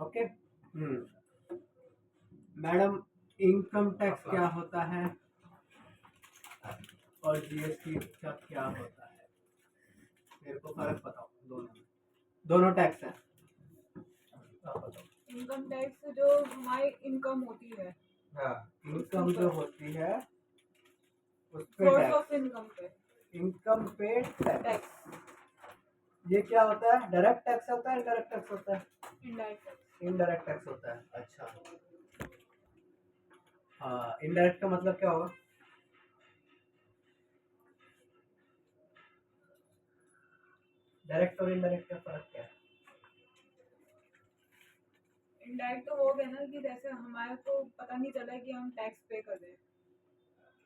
Okay. Madam, income tax क्या होता है और जीएसटी का क्या होता है? मेरे को फर्क बताओ दोनों में। दोनों टैक्स है। इनकम टैक्स जो हमारी इनकम होती है, हाँ, इनकम जो होती है उस पे सोर्स टैक्स। ऑफ इनकम पे इनकम पे टैक्स। टैक्स। ये क्या होता है? डायरेक्ट टैक्स होता है, इनडायरेक्ट टैक्स होता है? Indirect tax. इनडायरेक्ट टैक्स होता है। अच्छा, हाँ, इनडायरेक्ट का मतलब क्या होगा? डायरेक्ट और इनडायरेक्ट का फर्क क्या है? इनडायरेक्ट तो हो गया ना कि जैसे हमारे को पता नहीं चला कि हम टैक्स पे कर रहे हैं।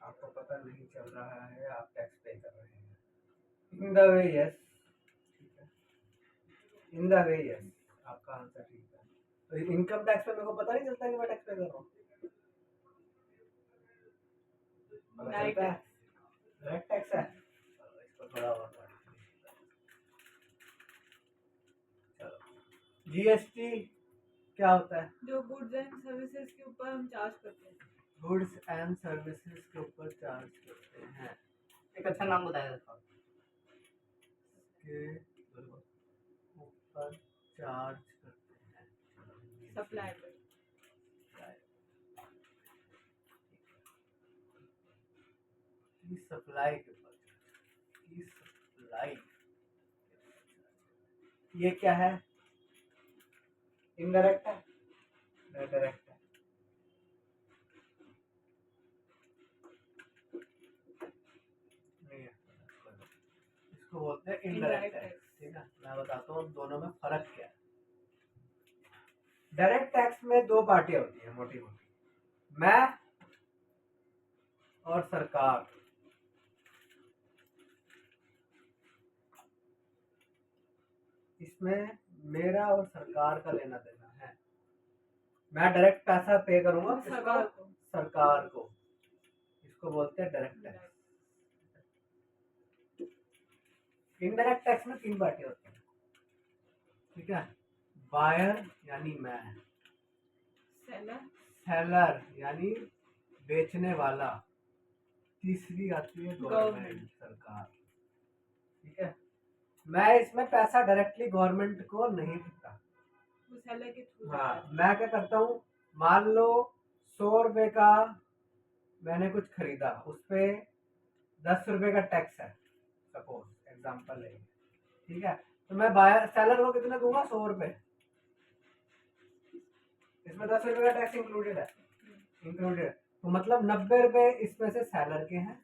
आपको पता नहीं चल रहा है, आप टैक्स पे कर रहे हैं। In the way yes. ठीक है, इन द वे यस, आपका आंसर ठीक है। तो इनकम टैक्स पे मेरे को पता नहीं चलता कि मैं टैक्स पे कर रहा हूँ। पता चलता है डायरेक्ट टैक्स है। इसको थोड़ा और चलो, जीएसटी क्या होता है? जो गुड्स एंड सर्विसेज के ऊपर हम चार्ज करते हैं। गुड्स एंड सर्विसेज के ऊपर चार्ज करते हैं। एक अच्छा नाम बताया था के ऊपर चार्ज करते हैं। सप्लाई पे। सप्लाई के ऊपर। सप्लाई ये क्या है? इनडायरेक्ट है, डायरेक्ट है? नहीं है, इसको बोलते हैं इनडायरेक्ट टैक्स। ठीक है, मैं बताता हूँ दोनों में फर्क क्या है। डायरेक्ट टैक्स में दो पार्टियां होती है मोटी मोटी, मैं और सरकार। इसमें मेरा और सरकार का लेना देना है। मैं डायरेक्ट पैसा पे करूंगा सरकार को। सरकार को। इसको बोलते हैं डायरेक्ट टैक्स। इनडायरेक्ट टैक्स में तीन पार्टियां होती हैं। ठीक है, बायर यानी मैं, सेलर यानी बेचने वाला, तीसरी आती है गवर्नमेंट, सरकार। ठीक है, मैं इसमें पैसा डायरेक्टली गवर्नमेंट को नहीं देता। सेलर के थ्रू। हाँ, मैं क्या करता हूँ, मान लो 100 रुपए का मैंने कुछ खरीदा, उस पे 10 रुपए का टैक्स है, सपोज एग्जांपल लेंगे। ठीक है, तो मैं बायर सेलर को कितना दूंगा? 100 रुपए। इसमें 10 रुपए का टैक्स इंक्लूडेड है। तो मतलब 90 रुपए इसमें से सेलर के हैं,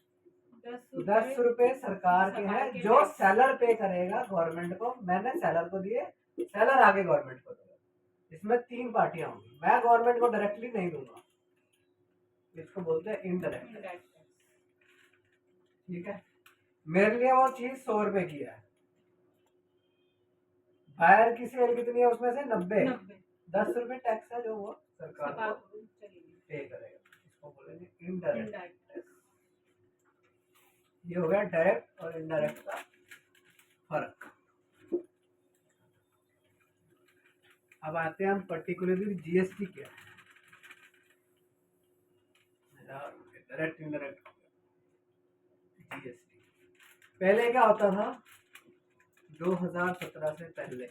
10 रुपए सरकार के हैं, जो सेलर पे करेगा गवर्नमेंट को। मैंने सेलर को दिए, सेलर आगे गवर्नमेंट को देगा। इसमें तीन पार्टियां होंगी, मैं गवर्नमेंट को डायरेक्टली नहीं दूंगा। इसको बोलते हैं इनडायरेक्ट। ठीक है, मेरे लिए वो चीज 100 रुपए की है, बायर की सेल कितनी है उसमें से? 90। 10 रुपए टैक्स है जो वो सरकार को पे करेगा। इसको बोलेंगे इनडायरेक्ट टैक्स। ये हो गया डायरेक्ट और इनडायरेक्ट का फर्क। अब आते हैं हम पर्टिकुलरली जीएसटी क्या है। डायरेक्ट इनडायरेक्ट जीएसटी पहले क्या होता था? 2017 से पहले,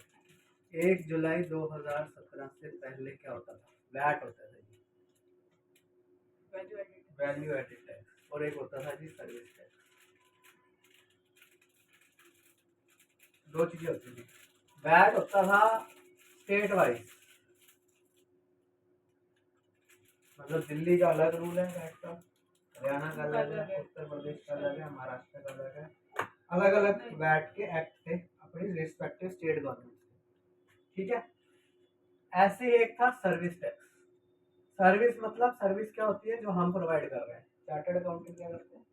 1 जुलाई 2017 से पहले क्या होता था? वैट होता था जी, वैल्यू एडेड टैक्स, और एक होता था जी सर्विस टैक्स। दो चीजें होती थी। वैट होता था स्टेट वाइज, मतलब दिल्ली का अलग रूल है वैट का, हरियाणा का अलग है, उत्तर प्रदेश का अलग है, महाराष्ट्र का अलग है। अलग अलग वैट के एक्ट थे अपनी रिस्पेक्टिव स्टेट गवर्नमेंट। ठीक है, ऐसे ही एक था सर्विस टैक्स। सर्विस मतलब सर्विस क्या होती है? जो हम प्रोवाइड कर रहे हैं। चार्टर्ड अकाउंटेंट क्या करते हैं?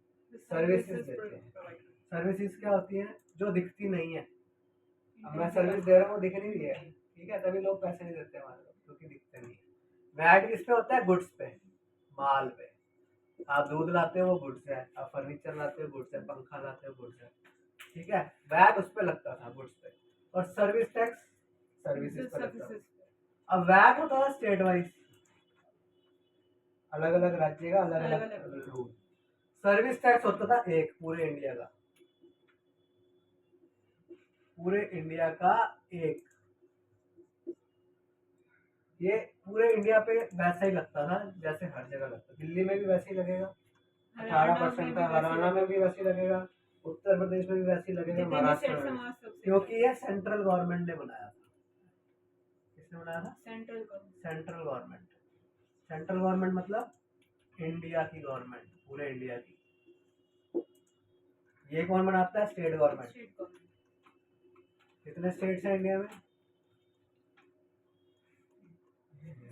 सर्विसेज देते हैं। सर्विसेज क्या होती है? जो दिखती नहीं है। अब मैं सर्विस दे रहा हूँ, दिख नहीं रही है, ठीक है, तभी लोग पैसे नहीं देते हमारे को, क्योंकि दिखते नहीं है। वैट किस पे होता है? गुड्स पे, माल पे। आप दूध लाते हो वो गुड्स है, आप फर्नीचर लाते हो गुड्स है, पंखा लाते हो गुड्स है। ठीक है, वैट उस पे लगता था, गुड्स पे। और सर्विस टैक्स सर्विसेज पे लगता था। अब वैट होता था स्टेट वाइज, अलग अलग राज्य का अलग अलग अलग-अलग रूल। सर्विस टैक्स होता था एक पूरे इंडिया का, पूरे इंडिया का एक। ये पूरे इंडिया पे वैसा ही लगता था जैसे हर जगह लगता। दिल्ली में भी वैसे ही लगेगा, 18% का। हरियाणा में भी वैसे ही लगेगा, उत्तर प्रदेश में भी वैसे ही लगेगा, महाराष्ट्र में भी। क्योंकि ये सेंट्रल गवर्नमेंट ने बनाया था। किसने बनाया था? Central government. Central government. Central government मतलब इंडिया की गवर्नमेंट, पूरे इंडिया की। ये कौन बनाता है? State government. State government. कितने स्टेट्स हैं इंडिया में?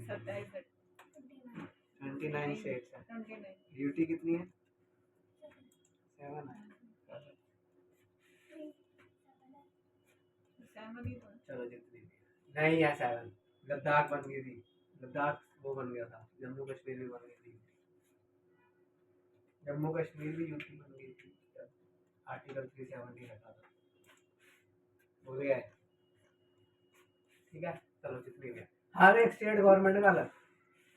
27 29 स्टेट्स हैं। 29 ड्यूटी कितनी है? 7 है। सहमति तो चलो जितनी भी नहीं है 7। लद्दाख बन गई थी, लद्दाख वो बन गया था, जम्मू कश्मीर भी बन गई थी, जम्मू कश्मीर भी यूटी बन गई थी। आर्टिकल 370 रखा था, भूल गए? ठीक है, चलो जितनी भी है। हर एक स्टेट गवर्नमेंट का अलग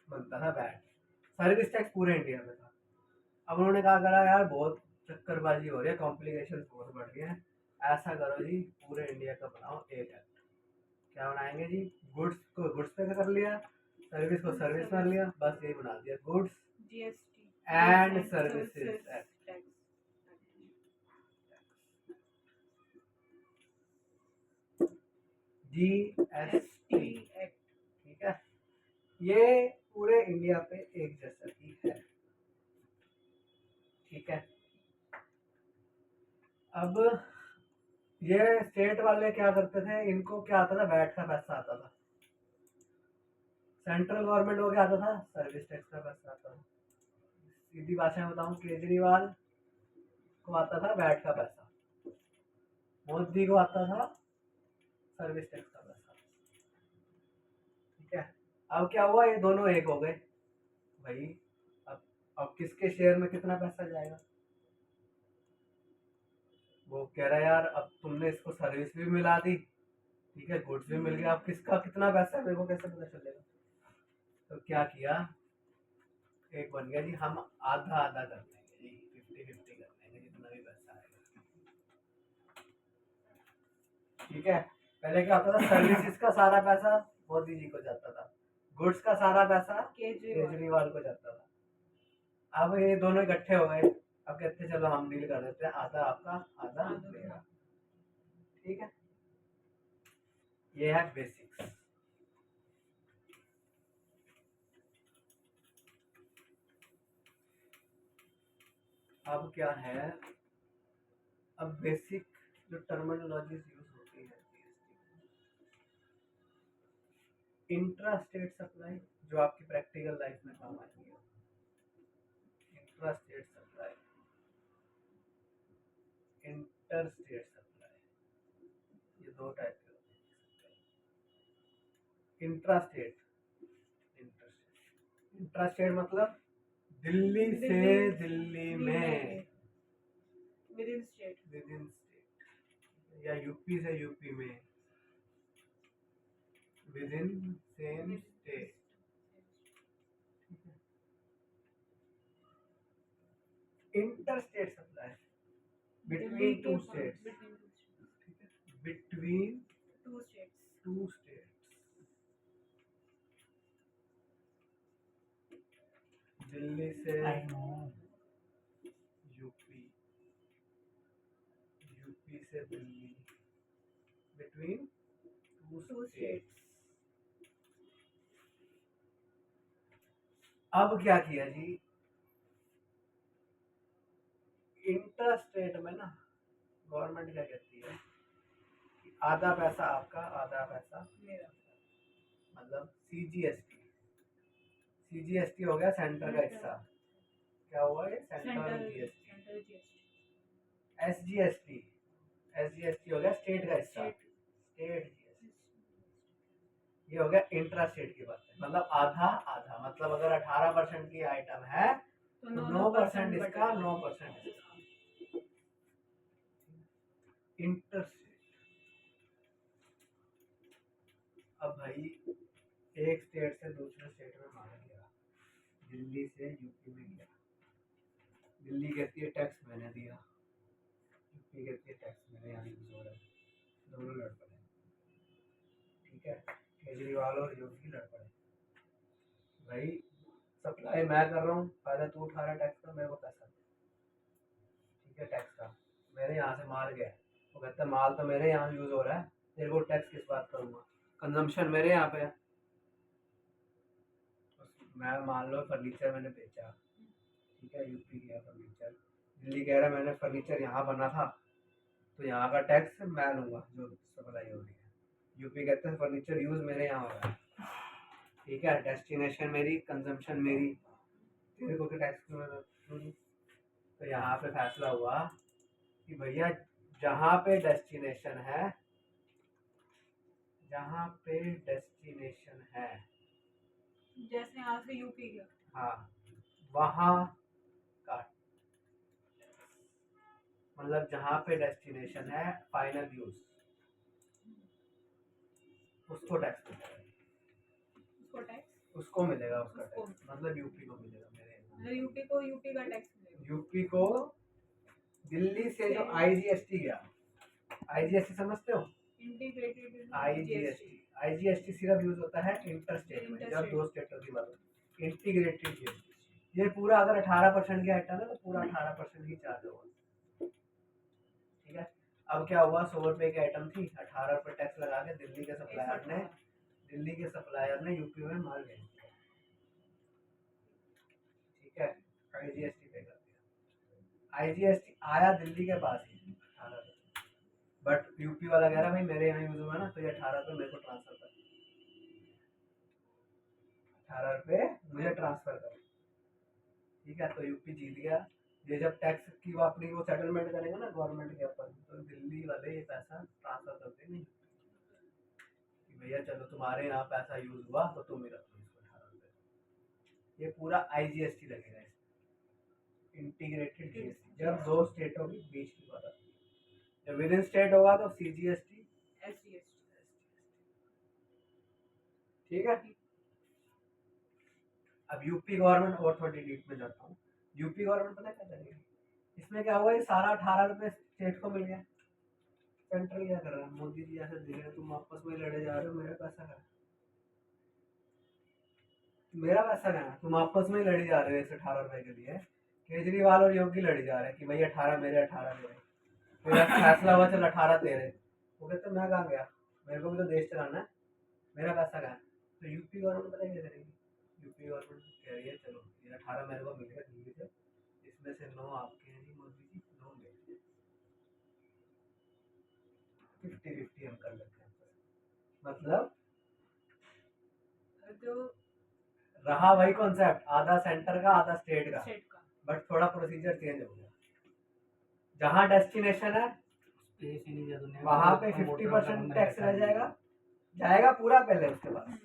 बनता था वैट। सर्विस टैक्स पूरे इंडिया में था। अब उन्होंने कहा करा यार बहुत चक्करबाजी हो रही है, कॉम्प्लिकेशन बहुत बढ़ रही है, ऐसा करो जी पूरे इंडिया का बनाओ एक एक्ट। क्या बनाएंगे जी? गुड्स को गुड्स पे कर लिया, सर्विस को सर्विस कर लिया, बस यही बना दिया, goods GST and services act. GST act. ठीक है, ये पूरे इंडिया पे एक जैसा ही है। ठीक है, अब ये स्टेट वाले क्या करते थे, इनको क्या आता था? वैट का पैसा आता था। सेंट्रल गवर्नमेंट को क्या आता था? सर्विस टैक्स का पैसा आता था। सीधी भाषा में बताऊं, केजरीवाल को आता था वैट का पैसा, मोदी को आता था सर्विस टैक्स का पैसा। ठीक है, अब क्या हुआ? ये दोनों एक हो गए भाई। अब किसके शेयर में कितना पैसा जाएगा? वो कह रहा है यार अब तुमने इसको सर्विस भी मिला दी, ठीक है, गुड्स भी मिल गया, अब किसका कितना पैसा है मेरे को कैसे पता चलेगा? तो क्या किया, एक बन गया जी, हम आधा आधा कर लेंगे जी, 50-50 कर लेंगे जितना भी पैसा आएगा। ठीक है, पहले क्या होता था? सर्विसेज का सारा पैसा मोदी जी को जाता था, गुड्स का सारा पैसा केजरीवाल को जाता था। अब ये दोनों इकट्ठे हो गए, अब कहते हैं चलो हम डील कर देते हैं, आधा आपका आधा मेरा। ठीक है, ये है बेसिक्स। अब क्या है, अब बेसिक जो टर्मिनोलॉजीज यूज होती है इंट्रा स्टेट सप्लाई, जो आपकी प्रैक्टिकल लाइफ में काम आएगी। Intra state supply, inter state supply, ये दो टाइप के होते हैं। इंट्रा स्टेट, इंट्रा स्टेट मतलब दिल्ली से दिल्ली में, विद इन स्टेट या यूपी से यूपी में, with in same state. Inter state supply between two states, between two states, Delhi से यूपी, यूपी से दिल्ली, बिटवीन टू स्टेट्स। अब क्या किया जी, इंटर स्टेट में ना गवर्नमेंट क्या कहती है कि आधा पैसा आपका आधा पैसा मेरा, मतलब सीजीएसटी। सीजीएसटी हो गया सेंटर का हिस्सा, क्या हुआ ये? Central GST. एसजीएसटी, एसजीएसटी हो गया स्टेट का हिस्सा, स्टेट जीएसटी। ये हो गया इंट्रा स्टेट की बात है, मतलब आधा आधा, मतलब अगर 18% की आइटम है तो 9% इसका, 9% इसका। Inter state. अब भाई एक स्टेट से दूसरे स्टेट में माल गया, दिल्ली से यूपी में गया, दिल्ली कहती है टैक्स मैंने दिया, यूपी कहती है टैक्स मेरे यहाँ यूज हो रहा है, दोनों लड़ पड़े। ठीक है, केजरीवाल और योगी लड़ पड़े। भाई सप्लाई मैं कर रहा हूँ, फायदा तू उठा रहा है टैक्स का, मेरे को पैसा दे। ठीक है, टैक्स का मेरे यहाँ से माल गया, वो कहता है माल तो मेरे यहाँ यूज हो रहा है, तेरे को टैक्स किस बात करूँगा, कंजम्पशन मेरे यहाँ पे है। मैं मान लो फर्नीचर मैंने बेचा, ठीक है, यूपी गया फर्नीचर, दिल्ली कह रहा है मैंने फर्नीचर यहाँ बना था तो यहाँ का टैक्स मैं लूँगा जो सप्लाई हो रही है, यूपी कहते हैं फर्नीचर यूज मेरे यहाँ हो रहा है। ठीक है, डेस्टिनेशन मेरी, कंजम्पशन मेरी, तेरे को टैक्स क्यों दूँ? तो यहाँ पे फैसला हुआ कि भैया जहाँ पे डेस्टिनेशन है, जहाँ पे डेस्टिनेशन है, जैसे यहाँ से यूपी गया, हाँ, वहाँ का मतलब जहाँ पे डेस्टिनेशन है फाइनल यूज, उसको टैक्स मिलेगा, उसको टैक्स उसको मिलेगा उसका उसको। टैक्स, मतलब यूपी को मिलेगा मेरे मतलब यूपी को यूपी का टैक्स मिलेगा। यूपी को दिल्ली से जो आईजीएसटी गया, आईजीएसटी समझते हो? इंटीग्रेटेड आईजीएसटी, आईजीएसटी सिर्फ यूज होता है इंटर स्टेट में, जब दो स्टेटों की बात होती है। इंटीग्रेटेड जीएसटी, ये पूरा अगर 18% की आइटम है तो पूरा 18% की चार्ज होगा। ठीक है, अब क्या हुआ, 100 रुपए की आइटम थी, 18 रुपए टैक्स लगा के दिल्ली के सप्लायर ने यूपी में माल भेज दिया। ठीक है, आईजीएसटी पे कर दिया, आईजीएसटी आया दिल्ली के पास ही 18 रुपए, बट यूपी वाला कह रहा भाई मेरे यहाँ यूज हुआ ना तो ये 18 रुपए मेरे को ट्रांसफर कर, 18 रुपए मुझे ट्रांसफर कर। ठीक है, तो यूपी जीत गया। ये जब टैक्स की वो अपनी वो सेटलमेंट करेंगे ना गवर्नमेंट के ऊपर, तो दिल्ली वाले ये पैसा ट्रांसफर करते नहीं कि भैया चलो तुम्हारे यहाँ पैसा यूज हुआ तो तुम ही रखो इसको 18 रुपए। ये पूरा आईजीएसटी लगेगा, इंटीग्रेटेड जीएसटी, जब दो स्टेटों के बीच की बात आती है। जब विद इन स्टेट होगा तो सीजीएसटी, एसजीएसटी। ठीक है। अब यूपी गवर्नमेंट और थोड़ी डीप में जाता हूँ, यूपी गवर्नमेंट पता क्या करेगी, इसमें क्या हुआ, ये सारा 18 रुपए स्टेट को मिल गया, सेंट्रल क्या कर रहा है, मोदी जी ऐसे दे रहे, तुम आपस में लड़े जा रहे हो, मेरा पैसा है, मेरा पैसा है, तुम आपस में लड़े जा रहे हो इस 18 रुपए के लिए। केजरीवाल और योगी लड़े जा रहे हैं कि भाई 18 मेरे 18 मेरे, फिर फैसला हुआ चल 18 तेरे, वो कहते मैं कहाँ गया, मेरे को भी तो देश चलाना है, मेरा पैसा कहाँ है। तो यूपी गवर्नमेंट पता क्या करेगी, यूपी गवर्नमेंट कह रही है चलो ये 18 मेरे को मिल गया दिल्ली से, इसमें से 9 आपके हैं जी मोदी जी, 9 मेरे, 50-50 हम कर लेते हैं। मतलब तो रहा वही कॉन्सेप्ट, आधा सेंटर का आधा स्टेट का, स्टेट का, बट थोड़ा प्रोसीजर चेंज हो गया। जहाँ डेस्टिनेशन है वहाँ पे 50% टैक्स रह जाएगा, जाएगा पूरा पहले उसके बाद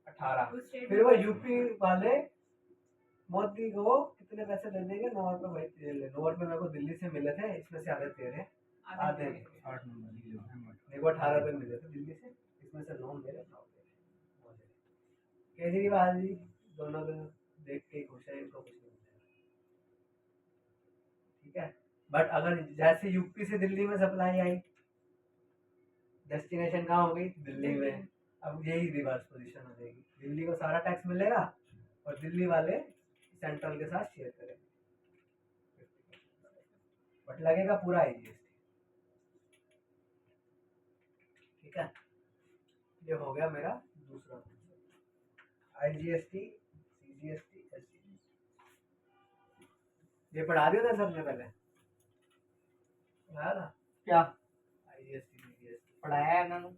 18, उस स्टेट फिर वो में यूपी वाले मोदी को कितने पैसे दे देंगे, 9 रुपए, भाई तेरे 9 रुपए मेरे को दिल्ली से मिले थे, इसमें से आधे तेरे, आधे मेरे को 18 रुपए मिले थे दिल्ली से, इसमें से 9 मेरे 9 तेरे। केजरीवाल जी दोनों को देख के खुश है, इनको कुछ नहीं मिलेगा। ठीक है, बट अगर जैसे यूपी से दिल्ली में सप्लाई आई, डेस्टिनेशन कहाँ हो गई, दिल्ली में, अब यही रिवर्स पोजीशन हो जाएगी, दिल्ली को सारा टैक्स मिलेगा और दिल्ली वाले सेंट्रल के साथ शेयर करेंगे, बट लगेगा पूरा आईजीएसटी। ठीक है, ये हो गया मेरा दूसरा आईजीएसटी, सीजीएसटी, एसजीएसटी। ये पढ़ा दिया था सर ने पहले, पढ़ाया था क्या आईजीएसटी सीजीएसटी पढ़ाया है मैंने?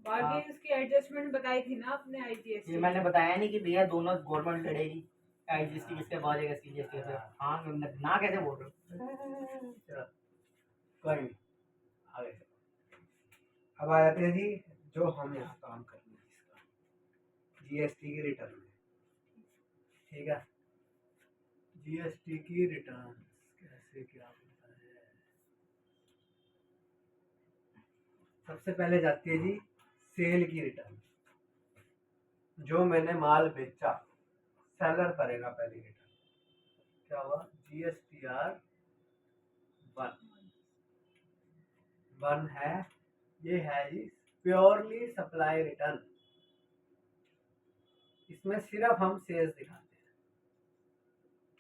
बाकी उसकी एडजस्टमेंट बताई थी ना अपने आईजीएसटी। ये मैंने बताया नहीं कि भैया दोनों गवर्नमेंट लड़ेगी, आईजीएसटी किसके बाद आएगा, सीजीएसटी किसके। हाँ ना कैसे बोल रहे हो? चलो कोई नहीं, आगे अब आ जाते हैं जी जो हम यहाँ काम कर रहे हैं इसका, जीएसटी की रिटर्न। ठीक है, जीएसटी की रिटर्न कैसे क्या होता है, सबसे पहले जाती है जी सेल की रिटर्न, जो मैंने माल बेचा सेलर करेगा पहली रिटर्न। क्या हुआ? GSTR 1 है, ये है जी प्योरली सप्लाई रिटर्न। इसमें सिर्फ हम सेल्स दिखाते हैं,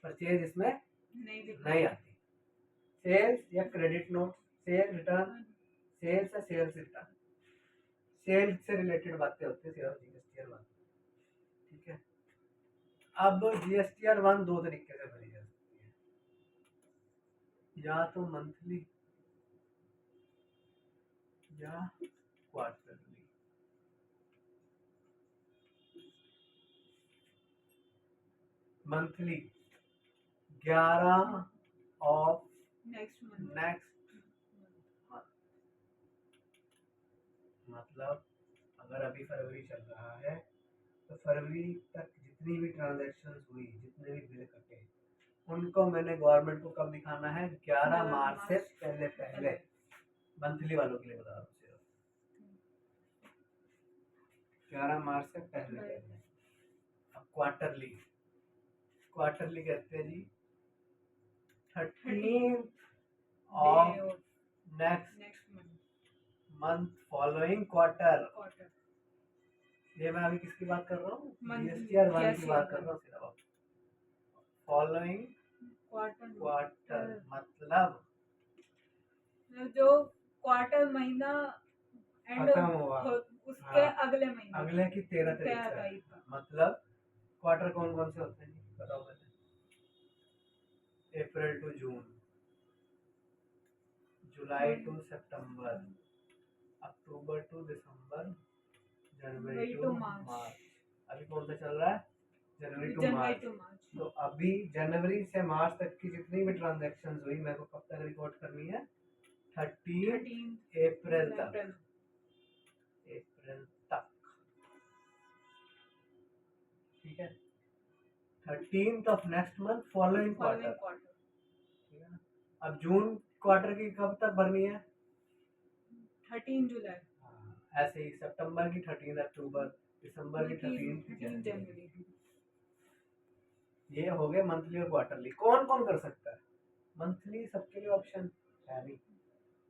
परचेज इसमें नहीं आती। सेल्स या credit note, sale return, sales या सेल्स रिटर्न, सेल्स से रिलेटेड बातें होती है सिर्फ GSTR 1। ठीक है। अब GSTR 1 दो तरीके से भरी जा सकती है, या तो मंथली या quarterly. Monthly 11 of next month, next month, मतलब अगर अभी फरवरी चल रहा है तो फरवरी तक जितनी भी ट्रांजैक्शंस हुई, जितने भी बिल कटे, उनको मैंने गवर्नमेंट को कब दिखाना है? 11 मार्च से पहले पहले। मंथली वालों के लिए बता रहा हूँ सिर्फ 11 मार्च से पहले पहले। अब क्वार्टरली, क्वार्टरली कहते हैं जी 13th of next month following quarter. ये मैं अभी किसकी बात कर रहा हूँ? GSTR 1 की बात कर रहा हूँ सिर्फ। फॉलोइंग क्वार्टर मतलब जो क्वार्टर महीना एंड खत्म हुआ, उसके हाँ, अगले महीने, अगले की 13 13 तारीख तारीख से। मतलब क्वार्टर कौन कौन से होते हैं जी? बताओ मुझे। April to June, July to September, October to December, January to March. अभी कौन सा चल रहा है? January to March. तो अभी जनवरी से मार्च तक की जितनी भी ट्रांजैक्शंस हुई मेरे को कब तक रिकॉर्ड करनी है? 13 अप्रैल तक। अप्रैल तक, ठीक है। 13th of next month following quarter, ठीक है ना। अब जून क्वार्टर की कब तक भरनी है? 13 जुलाई। ऐसे ही सितंबर की 13 अक्टूबर, दिसंबर की 13 जनवरी। ये हो गए मंथली और क्वार्टरली। कौन कौन कर सकता है? मंथली सबके लिए ऑप्शन है नहीं,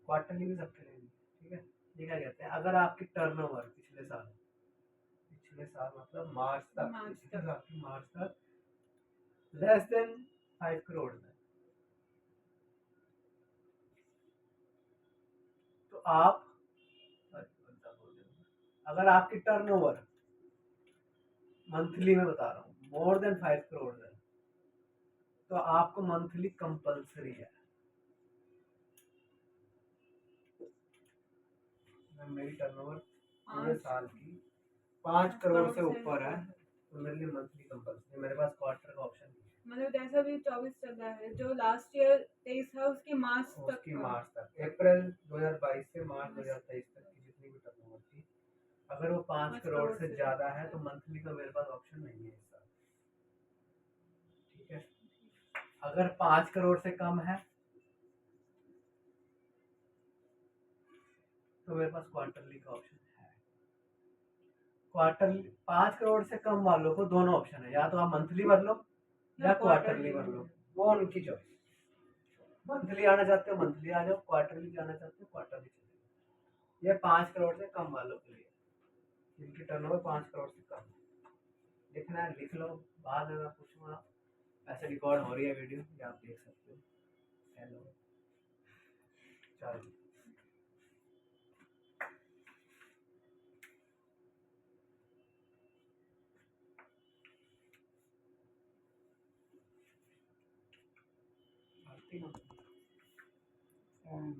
क्वार्टरली भी सबके लिए नहीं। ठीक है। ये क्या कहते हैं? अगर आपकी टर्नओवर पिछले साल मतलब मार्च तक लेस देन 5 करोड़ है, तो आप, अगर आपकी टर्नओवर मंथली में बता रहा हूँ मोर देन 5 करोड़ है, तो आपको मंथली कंपलसरी है। मेरी टर्नओवर पूरे साल की 5 करोड़ से ऊपर है तो मेरे लिए मंथली कंपलसरी। मेरे पास क्वार्टर का ऑप्शन नहीं है। मतलब जैसा भी 24 चल रहा है, जो लास्ट ईयर 23 था उसकी मार्च तक, अप्रैल 2022 से मार्च 2023 तक की जितनी भी टर्नओवर थी, अगर वो 5 करोड़ से ज्यादा है तो मंथली का मेरे पास ऑप्शन नहीं है इस साल। ठीक है। अगर 5 करोड़ से कम है तो मेरे पास क्वार्टरली का ऑप्शन है। क्वार्टरली 5 करोड़ से कम वालों को दोनों ऑप्शन है, या तो आप मंथली भर लो या क्वार्टरली भर लो, वो उनकी चॉइस। मंथली आना चाहते हो मंथली आ जाओ, क्वार्टरली जाना चाहते हो क्वार्टरली चले जाओ। ये 5 करोड़ से कम वालों के लिए, जिनकी टर्नओवर 5 करोड़ से कम है। लिखना है लिख लो, बाद में मैं पूछूंगा। ऐसे रिकॉर्ड हो रही है वीडियो, ये आप देख सकते हो। हेलो, चलो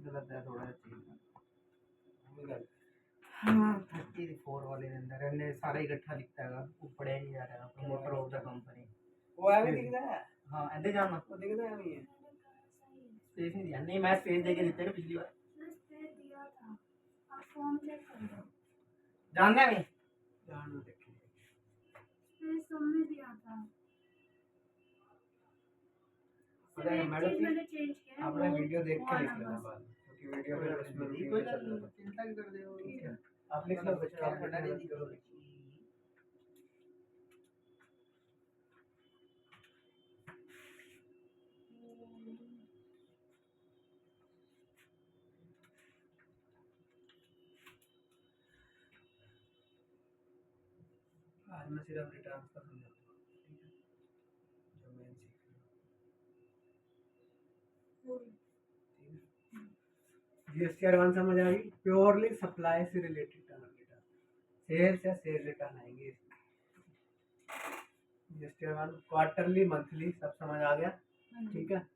गलत है थोड़ा चीज। हाँ 34 वाले के अंदर हमने सारा इकट्ठा लिखता है, वो पढ़े नहीं जा रहा। प्रमोटर ऑफ द कंपनी वो है भी दिख रहा है। हाँ ऐसे जाना वो दिख रहा है नहीं है। स्पेस नहीं दिया। नहीं मैं स्पेस देके देते ना पिछली बार। दिया था, आप फॉर्म चेक कर लो। जानना नहीं जान देखिए स्पेस सबने दिया था। पता है मैडम जी, मैंने चेंज किया है, आपने वो वीडियो देख के लिख वाला लेना बस। बाद में, क्योंकि वीडियो में उसमें रूटीन कोई में चल रहा है। चिंता कर दे। ठीक है, आप लिख लो बच्चे, आप लिखने लग जाओ। आज मैं सिर्फ रिटर्न का समझाऊंगा, ठीक है, जो मेन सीख जीएसटी एडवांस समझ आ गई। प्योरली सप्लाई से रिलेटेड टर्म रिटर्न, सेल्स या सेल रिटर्न आएंगे। जीएसटी एडवांस क्वार्टरली मंथली सब समझ आ गया, ठीक है।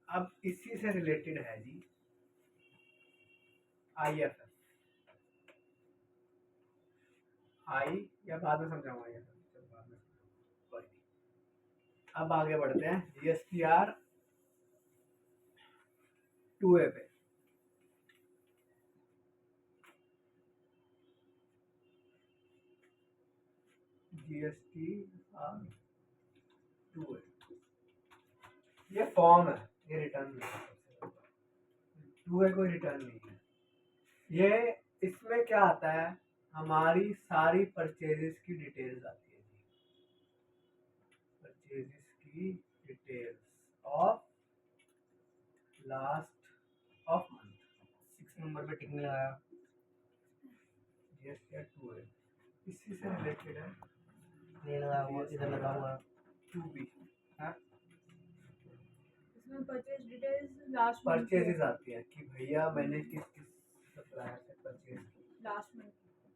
अब इसी से रिलेटेड है जी IFS, आई या बाद में समझाऊंगा ये सब, बाद में कोई नहीं। अब आगे बढ़ते हैं GSTR 2A पे। GSTR 2A ये फॉर्म है, ये रिटर्न नहीं है। 2A कोई रिटर्न नहीं है। ये इसमें क्या आता है, हमारी सारी परचेजेस की डिटेल्स आती है, परचेजेस की details of last of month. 6 number पे टिक नहीं लगाया। GSTR 2A इसी से रिलेटेड है। नहीं लगा हुआ, इधर लगा हुआ है। 2B हाँ, इसमें परचेज डिटेल्स लास्ट परचेजेस आती है कि भैया मैंने किस किस सप्लायर से परचेज की। लास्ट मंथ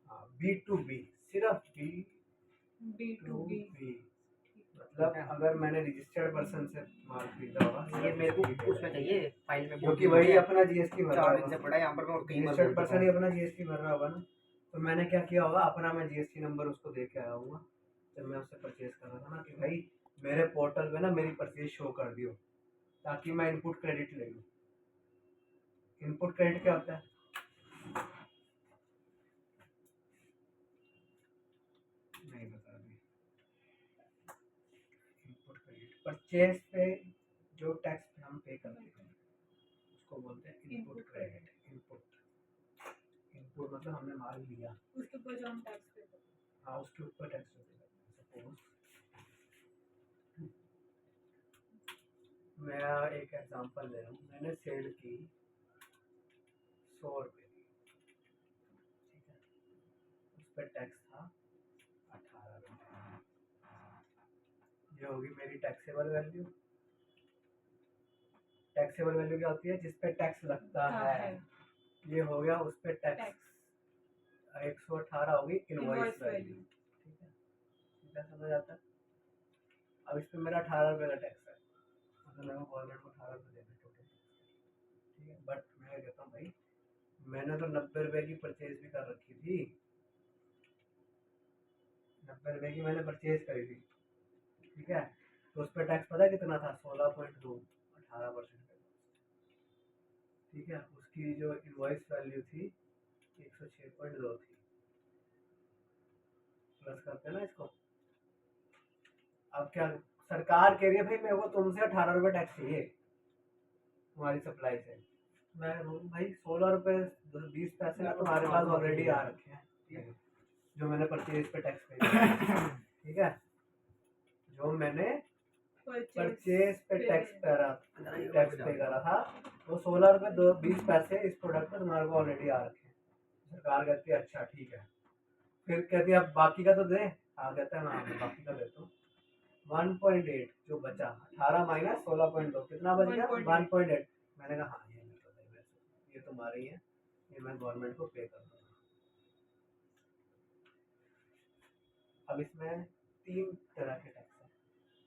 हाँ, B2B सिर्फ B2B B2B मतलब अगर मैंने रजिस्टर्ड पर्सन से माल खरीदा होगा, ये मेरे को उसमें चाहिए फाइल में, क्योंकि वही अपना जीएसटी भर रहा 4 दिन से होगा, पड़ा है यहाँ पर। मैं और कहीं बार रजिस्टर्ड बोल पर्सन चुका ही हूँ। अपना जीएसटी भर रहा होगा ना। तो मैंने क्या किया होगा, अपना मैं जीएसटी नंबर उसको दे के आया हूँ जब मैं उससे परचेज कर रहा था ना, कि भाई मेरे पोर्टल पे ना मेरी परचेज शो कर दियो, ताकि मैं इनपुट क्रेडिट ले लूँ। इनपुट क्रेडिट क्या होता है, नहीं बता रही। इनपुट क्रेडिट परचेज पे जो टैक्स हम पे करते हैं उसको बोलते हैं इनपुट क्रेडिट। इनपुट मतलब हमने माल लिया, उसके ऊपर जो हम टैक्स पे करते हैं। हाँ उसके ऊपर टैक्स पे करते हैं। सपोज मैं एक एग्जांपल ले रहा हूँ, मैंने सेल की 100 रुपये की, ठीक है, उस पर टैक्स था 18 रुपये। ये होगी मेरी टैक्सेबल वैल्यू। टैक्सेबल वैल्यू क्या होती है, जिस पे टैक्स लगता है। ये हो गया उस पे टैक्स। 118 होगी इनवॉइस वैल्यू, ठीक है, सीधा समझ आता है। अब इस पे मेरा 18 रुपये का टैक्स है, मतलब मेरे को गवर्नमेंट को 18 रुपये देना टोटल, ठीक है। बट मैं कहता हूँ भाई मैंने तो 90 रुपये की परचेज भी कर रखी थी, 90 रुपये की मैंने परचेज करी थी, ठीक है। तो उस पर टैक्स पता कितना था, 16.2, 18%, ठीक है। उसकी जो इनवॉइस वैल्यू थी 106.2 थी, प्लस करते हैं ना इसको। अब क्या सरकार कह रही है, भाई मेरे को तुमसे 18 रुपये टैक्स चाहिए तुम्हारी सप्लाई से। मैं भाई 16 रुपये 20 पैसे ना तुम्हारे पास ऑलरेडी आ रखे हैं, ठीक है, जो मैंने परचेज पे टैक्स पे किया, ठीक है, जो मैंने परचेज पे टैक्स पे करा था वो 16 रुपये 20 पैसे इस प्रोडक्ट पे तुम्हारे को ऑलरेडी आ रखे हैं। सरकार कहती है अच्छा ठीक है, फिर कहती है अब बाकी का तो दे। हाँ कहता है मैं बाकी का देता हूँ। 1.8 जो बचा, 18 माइनस 16.2 कितना बच गया, 1.8। मैंने कहा हाँ ये तुम्हारे ही है, ये मैं गवर्नमेंट को पे कर दूंगा। अब इसमें 3 तरह के टैक्स है,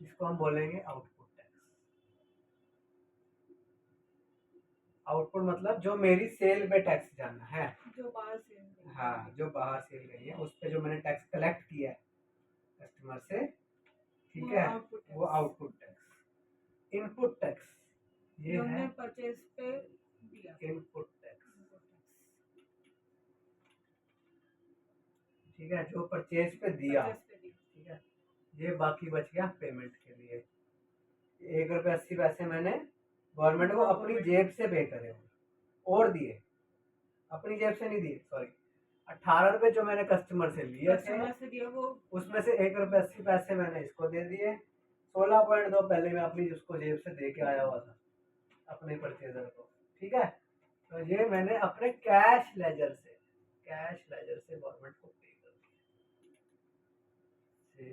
इसको हम बोलेंगे आउटपुट टैक्स। आउटपुट मतलब जो मेरी सेल पे टैक्स जाना है, जो बाहर से हाँ जो बाहर सेल गई है उस पे जो मैंने टैक्स कलेक्ट किया है कस्टमर से, ठीक है, वो आउटपुट टैक्स। इनपुट टैक्स ये है परचेज पे दिया, इनपुट टैक्स, ठीक है, जो परचेज पे दिया, ठीक है। ये बाकी बच गया पेमेंट के लिए। 1.80 रुपये मैंने गवर्नमेंट को अपनी जेब से पे करे और दिए, अपनी जेब से नहीं दिए, सॉरी। 18 रुपये जो मैंने कस्टमर से लिए थे वो उसमें से 1.80 रुपये मैंने इसको दे दिए। 16.2 पहले मैं अपनी उसको जेब से दे के आया हुआ था अपने परचेजर को, ठीक है। तो ये मैंने अपने कैश लेजर से गवर्नमेंट को पे कर दिया। से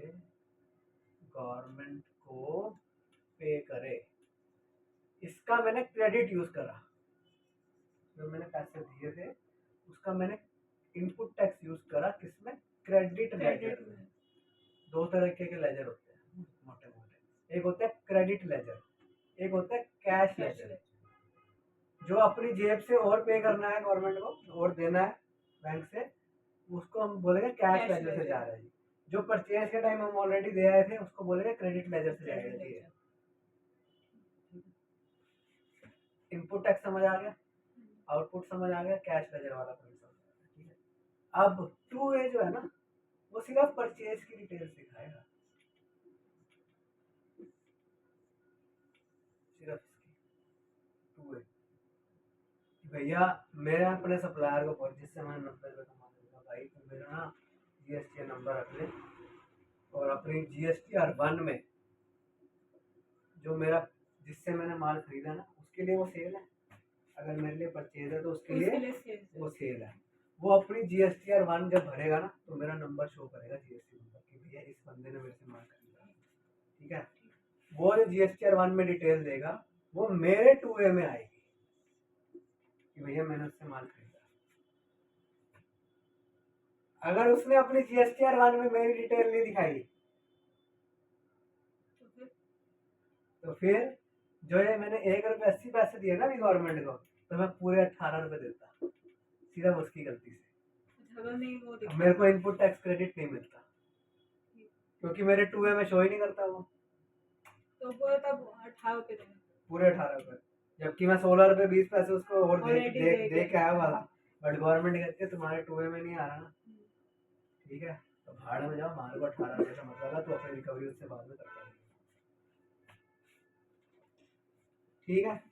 गवर्नमेंट को पे करे, इसका मैंने क्रेडिट यूज करा। जो मैंने पैसे दिए थे उसका मैंने इनपुट टैक्स यूज करा, किसमें? क्रेडिट लेजर में। दो तरीके के लेजर होते हैं मोटे मोटे, एक होता है क्रेडिट लेजर, एक होता है कैश लेजर। जो अपनी जेब से और पे करना है गवर्नमेंट को और देना है बैंक से, उसको हम बोलेंगे कैश लेजर से जा रहा है जी। जो परचेज के टाइम हम ऑलरेडी दे आए थे उसको बोलेंगे क्रेडिट लेजर से जाएगा जी। इनपुट टैक्स समझ आ गया, आउटपुट समझ आ गया, कैश लेजर वाला पॉइंट समझ आ गया, ठीक है। अब 2A जो है ना वो सिर्फ परचेज की डिटेल्स दिखाएगा, सिर्फ इसकी 2A। भैया मैं अपने सप्लायर को बोल, जिससे मैंने 90 रुपये कमा दूंगा भाई, तो मेरा ना GST नंबर रख ले और अपनी GSTR1 में जो मेरा जिससे मैंने माल खरीदा ना उसके लिए वो सेल है, अगर मेरे लिए परचेज है तो उसके लिए वो सेल है। वो अपनी GSTR1 जब भरेगा ना तो मेरा नंबर शो करेगा, GST नंबर, कि भैया इस बंदे ने मेरे से माल खरीदा, ठीक है। वो जो GSTR1 में डिटेल देगा वो मेरे 2A में आएगी कि भैया मैंने उससे माल खरीदा। अगर उसने अपनी GSTR1 में मेरी डिटेल नहीं दिखाई तो फिर जो ये मैंने 1 रुपये 80 पैसे दिए ना अभी गवर्नमेंट को, तो मैं पूरे 18 रुपये देता, सिर्फ उसकी गलती से। अगर नहीं वो दिखा मेरे को इनपुट टैक्स क्रेडिट नहीं मिलता क्योंकि मेरे 2A में शो ही नहीं करता वो, तो वो तब 18 रुपये देना। पूरे 18 रुपये, जबकि मैं 16 रुपये 20 पैसे उसको और Already दे के आया हुआ था, बट गवर्नमेंट कहती है तुम्हारे 2A में नहीं आ रहा ना, ठीक है, तो भाड़े में जाओ, हमारे को 18 रुपये का मतलब है, तो अपनी रिकवरी उससे बाद में करता है, ठीक है।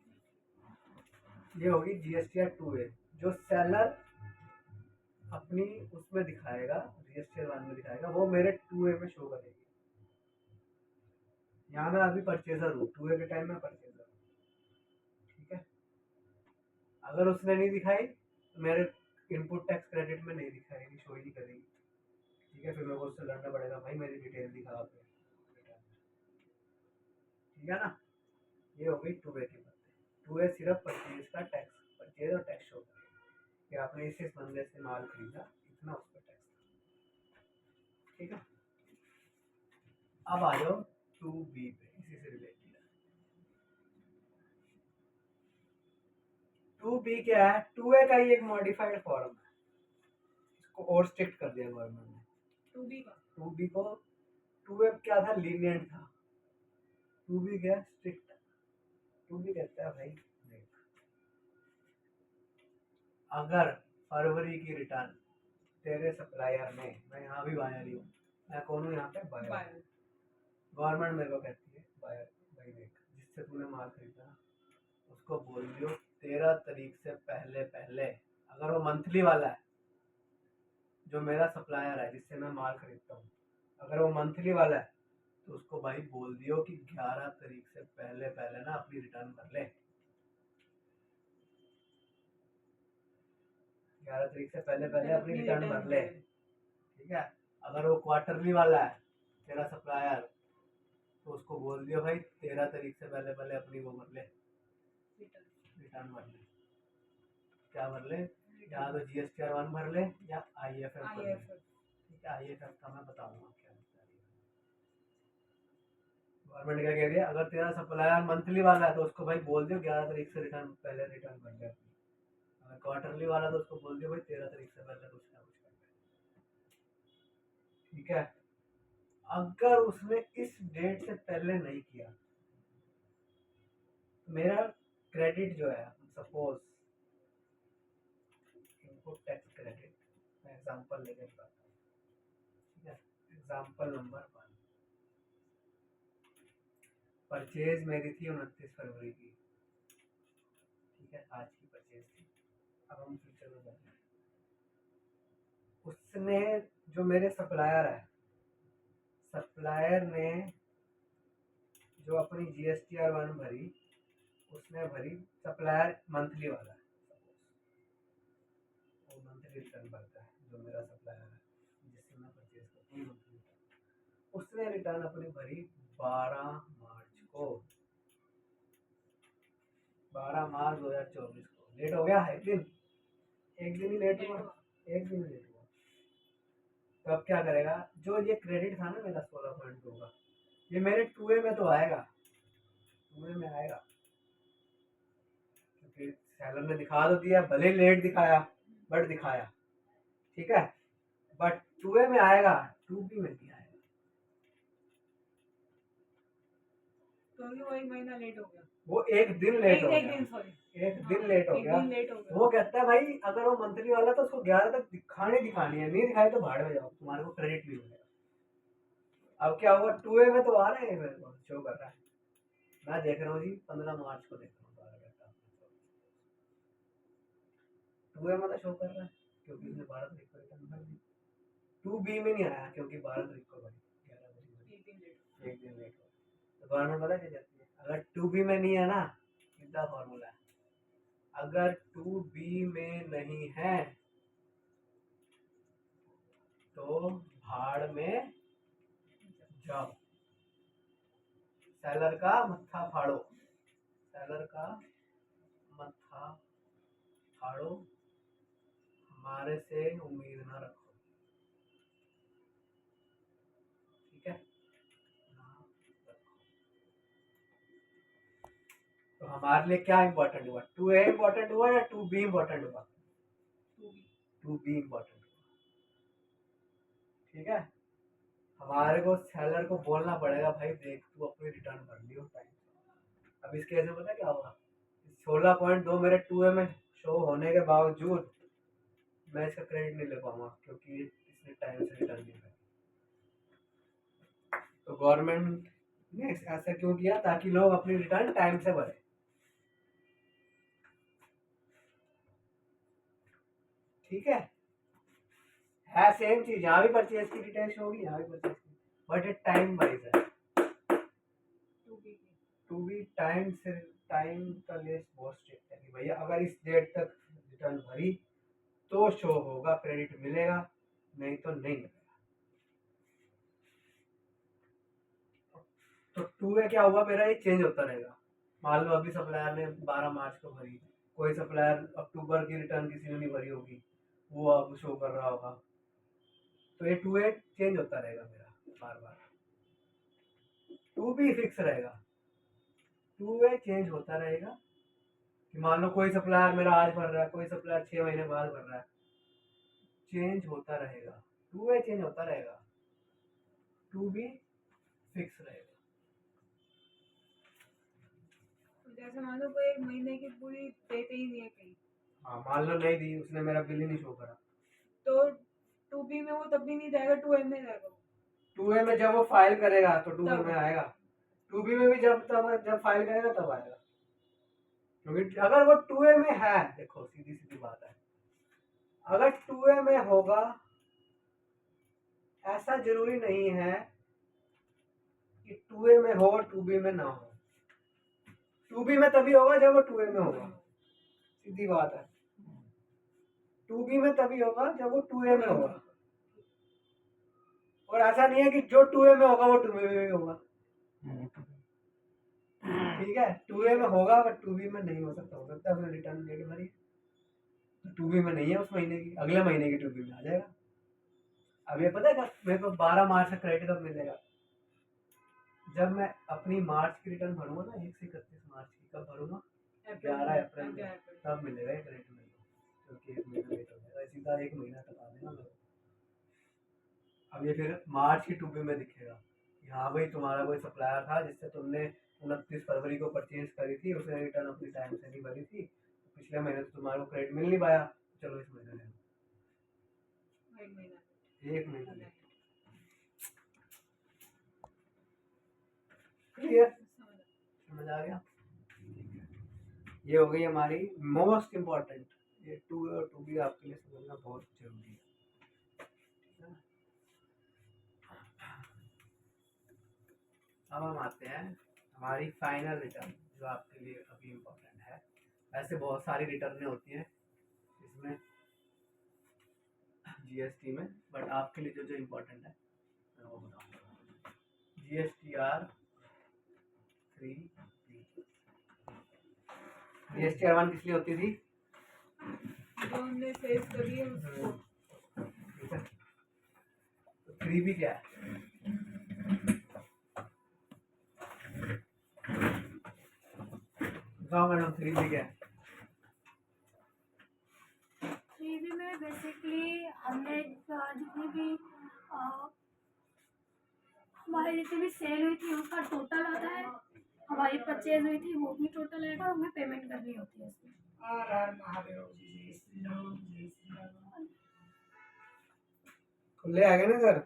ये होगी GSTR 2A जो सेलर अपनी उसमें दिखाएगा, GSTR1 में दिखाएगा, वो मेरे 2A में शो करेगी। यहाँ मैं अभी परचेजर हूँ, 2A के टाइम में परचेजर हूँ, ठीक है। अगर उसने नहीं दिखाई तो मेरे इनपुट टैक्स क्रेडिट में नहीं दिखाएगी, शो ही नहीं करेगी, ठीक है। फिर मेरे को उससे लड़ना पड़ेगा, भाई मेरी डिटेल दिखा आप, ठीक है ना। ये हो गई 2A की बात। 2A सिर्फ परचेज का टैक्स, परचेज और टैक्स शो करेगा कि आपने इस बंदे से माल खरीदा, इतना उस पर टैक्स, ठीक है। अब आ जाओ 2B पे, इसी से रिलेटेड है। 2B क्या है? 2A का ही एक मॉडिफाइड फॉर्म है, इसको और स्ट्रिक्ट कर दिया गवर्नमेंट ने। 2B को 2A क्या था? लीनियंट था, 2B क्या? स्ट्रिक्ट। 2B कहता है भाई देख, अगर फरवरी की रिटर्न तेरे सप्लायर ने, मैं यहाँ भी बायर ही हूँ, मैं कौन हूँ यहाँ पे? बायर। गवर्नमेंट मेरे को कहती है बायर, भाई देख जिससे तूने माल खरीदा ना उसको बोल दियो 13 तारीख से पहले पहले, अगर वो मंथली वाला है जो मेरा सप्लायर है जिससे मैं माल खरीदता हूँ, अगर वो मंथली वाला है तो उसको भाई बोल दियो कि 11 तारीख से पहले पहले ना अपनी रिटर्न कर ले, 11 तारीख से पहले पहले अपनी रिटर्न भर ले, ठीक है। अगर वो क्वार्टरली वाला है तेरा सप्लायर तो उसको बोल दियो भाई 13 तारीख से पहले पहले अपनी वो भर ले, रिटर्न भर ले। क्या भर ले? या तो GSTR1 भर ले या IFF भर ले, ठीक है। IFF का मैं बताऊंगा क्या होता है। गवर्नमेंट क्या कह रही है, अगर तेरा सप्लायर मंथली वाला है तो उसको भाई बोल दियो 11 तारीख से रिटर्न पहले रिटर्न भर ले, अगर क्वार्टरली वाला तो उसको बोल दियो भाई 13 तारीख से पहले कुछ ना कुछ कर ले, ठीक है। अगर उसने इस डेट से पहले नहीं किया, मेरा क्रेडिट जो है, सपोज इनपुट टैक्स क्रेडिट, मैं एग्जांपल लेके बताता हूँ, ठीक है। एग्जांपल नंबर 1, परचेज मेरी थी 29 फरवरी की, ठीक है, आज की परचेज थी। अब हम फ्यूचर में जाते हैं, उसने जो मेरे सप्लायर है, सप्लायर ने जो अपनी GSTR1 भरी, उसने भरी, सप्लायर मंथली वाला है, वो मंथली रिटर्न भरता है, जो मेरा सप्लायर है जिससे मैं परचेज करता हूँ मंथली, उसने रिटर्न अपनी भरी 12 मार्च को, 12 मार्च 2024 को। लेट हो गया एक दिन ही लेट हुआ, एक दिन लेट हुआ। तो अब क्या करेगा, जो ये क्रेडिट था ना मेरा 16.2 का, ये मेरे 2A में तो आएगा, 2A में आएगा, क्योंकि सेलर ने दिखा तो दिया, भले लेट दिखाया बट दिखाया, ठीक है, बट 2A में आएगा, 2B में नहीं आएगा। क्योंकि वही महीना लेट हो गया, वो एक दिन लेट हो एक गया, दिन सॉरी एक दिन लेट हो एक गया। दिन लेट हो गया। वो कहता है भाई अगर वो मंथली वाला तो उसको 11 तक दिखानी है, नहीं दिखाई तो भाड़ में जाओ, तुम्हारे को क्रेडिट नहीं मिलेगा। अब क्या हुआ, 2A में तो आ रहे हैं, मेरे को शो कर रहा है, मैं देख रहा हूँ जी 15 मार्च को देख रहा हूँ 12 घंटा 2A में तो शो कर रहा है, क्योंकि उसने 12 तारीख को रिटर्न भर दी। 2B में नहीं आया क्योंकि 12 तारीख को भरी, 11 तारीख एक दिन लेट एक दिन लेट हो। तो गवर्नमेंट पता क्या कहती है, अगर 2B में नहीं है ना, सीधा फॉर्मूला है, अगर 2B में नहीं है तो भाड़ में जाओ, सेलर का मत्था फाड़ो, सेलर का मत्था फाड़ो, हमारे से उम्मीद ना रखो, ठीक है ना रखो। तो हमारे लिए क्या इंपॉर्टेंट हुआ, 2A इंपॉर्टेंट हुआ या 2B इंपॉर्टेंट हुआ, 2B इंपॉर्टेंट हुआ, ठीक है। हमारे को सेलर को बोलना पड़ेगा भाई देख तू अपनी रिटर्न भर लियो टाइम। अब इस केस में पता क्या होगा, 16.2 मेरे 2A में शो होने के बावजूद मैं इसका क्रेडिट नहीं ले पाऊंगा, क्योंकि इसने टाइम से रिटर्न नहीं किया। तो गवर्नमेंट ने ऐसा क्यों किया, ताकि लोग अपनी रिटर्न टाइम से भरे, ठीक है सेम चीज, यहाँ भी परचेज की डिटेल्स होगी, यहाँ भी परचेज की, बट ये टाइम वाइज है। 2B टाइम से, टाइम का लिस्ट बहुत स्ट्रिक्ट है कि भैया अगर इस डेट तक रिटर्न भरी तो शो होगा, क्रेडिट मिलेगा, नहीं तो नहीं मिलेगा। तो 2A क्या हुआ, मेरा ये चेंज होता रहेगा। मान लो अभी सप्लायर ने 12 मार्च को भरी, कोई सप्लायर अक्टूबर की रिटर्न किसी ने नहीं भरी होगी, वो अब शो कर रहा होगा, तो ये 2A चेंज होता रहेगा मेरा बार बार। 2B फिक्स रहेगा, 2A चेंज होता रहेगा। कि मान लो कोई सप्लायर मेरा आज भर रहा है, कोई सप्लायर 6 महीने बाद भर रहा है, चेंज होता रहेगा, 2A चेंज होता रहेगा, 2B फिक्स रहेगा। जैसे मान लो कोई एक महीने की पूरी देते ही नहीं है कहीं, हाँ मान लो नहीं दी, उसने मेरा बिल ही नहीं शो करा, तो 2B में वो तब भी नहीं जाएगा, 2A में जाएगा। 2A में जब वो फाइल करेगा तो 2B तब। में आएगा, 2B में भी जब फाइल करेगा तब आएगा, क्योंकि अगर वो 2A में है, देखो सीधी सीधी बात है, अगर 2A में होगा, ऐसा जरूरी नहीं है कि 2A में हो 2B में ना हो, 2B में तभी होगा जब वो 2A में होगा, सीधी बात है, 2B में तभी होगा जब वो 2A में होगा, और ऐसा नहीं है कि जो 2A में होगा वो 2B में भी होगा, ठीक है, 2A में होगा बट 2B में नहीं हो सकता, है उसने रिटर्न डेट भरी, 2B में नहीं है उस महीने की, अगले महीने की 2B में आ जाएगा। अब ये पता है क्या, मेरे को 12 मार्च का क्रेडिट कब मिलेगा, जब मैं अपनी मार्च की रिटर्न भरूंगा ना, 1 से 31 मार्च की, कब भरूंगा, 11 अप्रैल में, तब मिलेगा ये क्रेडिट मेरे को, क्योंकि 1 महीना लेट हो जाएगा, सीधा 1 महीना टका देना मेरे को। अब ये फिर मार्च की 2B में दिखेगा कि हाँ भाई तुम्हारा कोई सप्लायर था जिससे तुमने 29 फरवरी को परचेज करी थी, उसने रिटर्न अपनी टाइम से नहीं भरी थी, पिछले महीने तो तुम्हारे को क्रेडिट मिल नहीं पाया, चलो इस महीने ले लो, 1 महीना ले, क्लियर, समझ आ गया। ये हो गई हमारी मोस्ट इम्पोर्टेंट, ये 2A और 2B आपके लिए समझना बहुत जरूरी है। अब हम आते हैं हमारी फाइनल रिटर्न, जो आपके लिए अभी इम्पोर्टेंट है। ऐसे बहुत सारी रिटर्नें होती हैं इसमें GST में, बट आपके लिए जो जो इम्पोर्टेंट है मैं वो बताऊँगा। GSTR 3 GSTR 1 किस लिए होती थी? जो हमने फेस करी है उसको। ठीक है, तो 3B क्या है? बताओ मैडम 3B क्या है? 3B में बेसिकली हमने जितनी भी हमारी जितनी भी सेल हुई थी उसका टोटल आता है, हमारी परचेज हुई थी वो भी टोटल आएगा, हमें पेमेंट करनी होती है इसमें। खुले आ गए ना सर?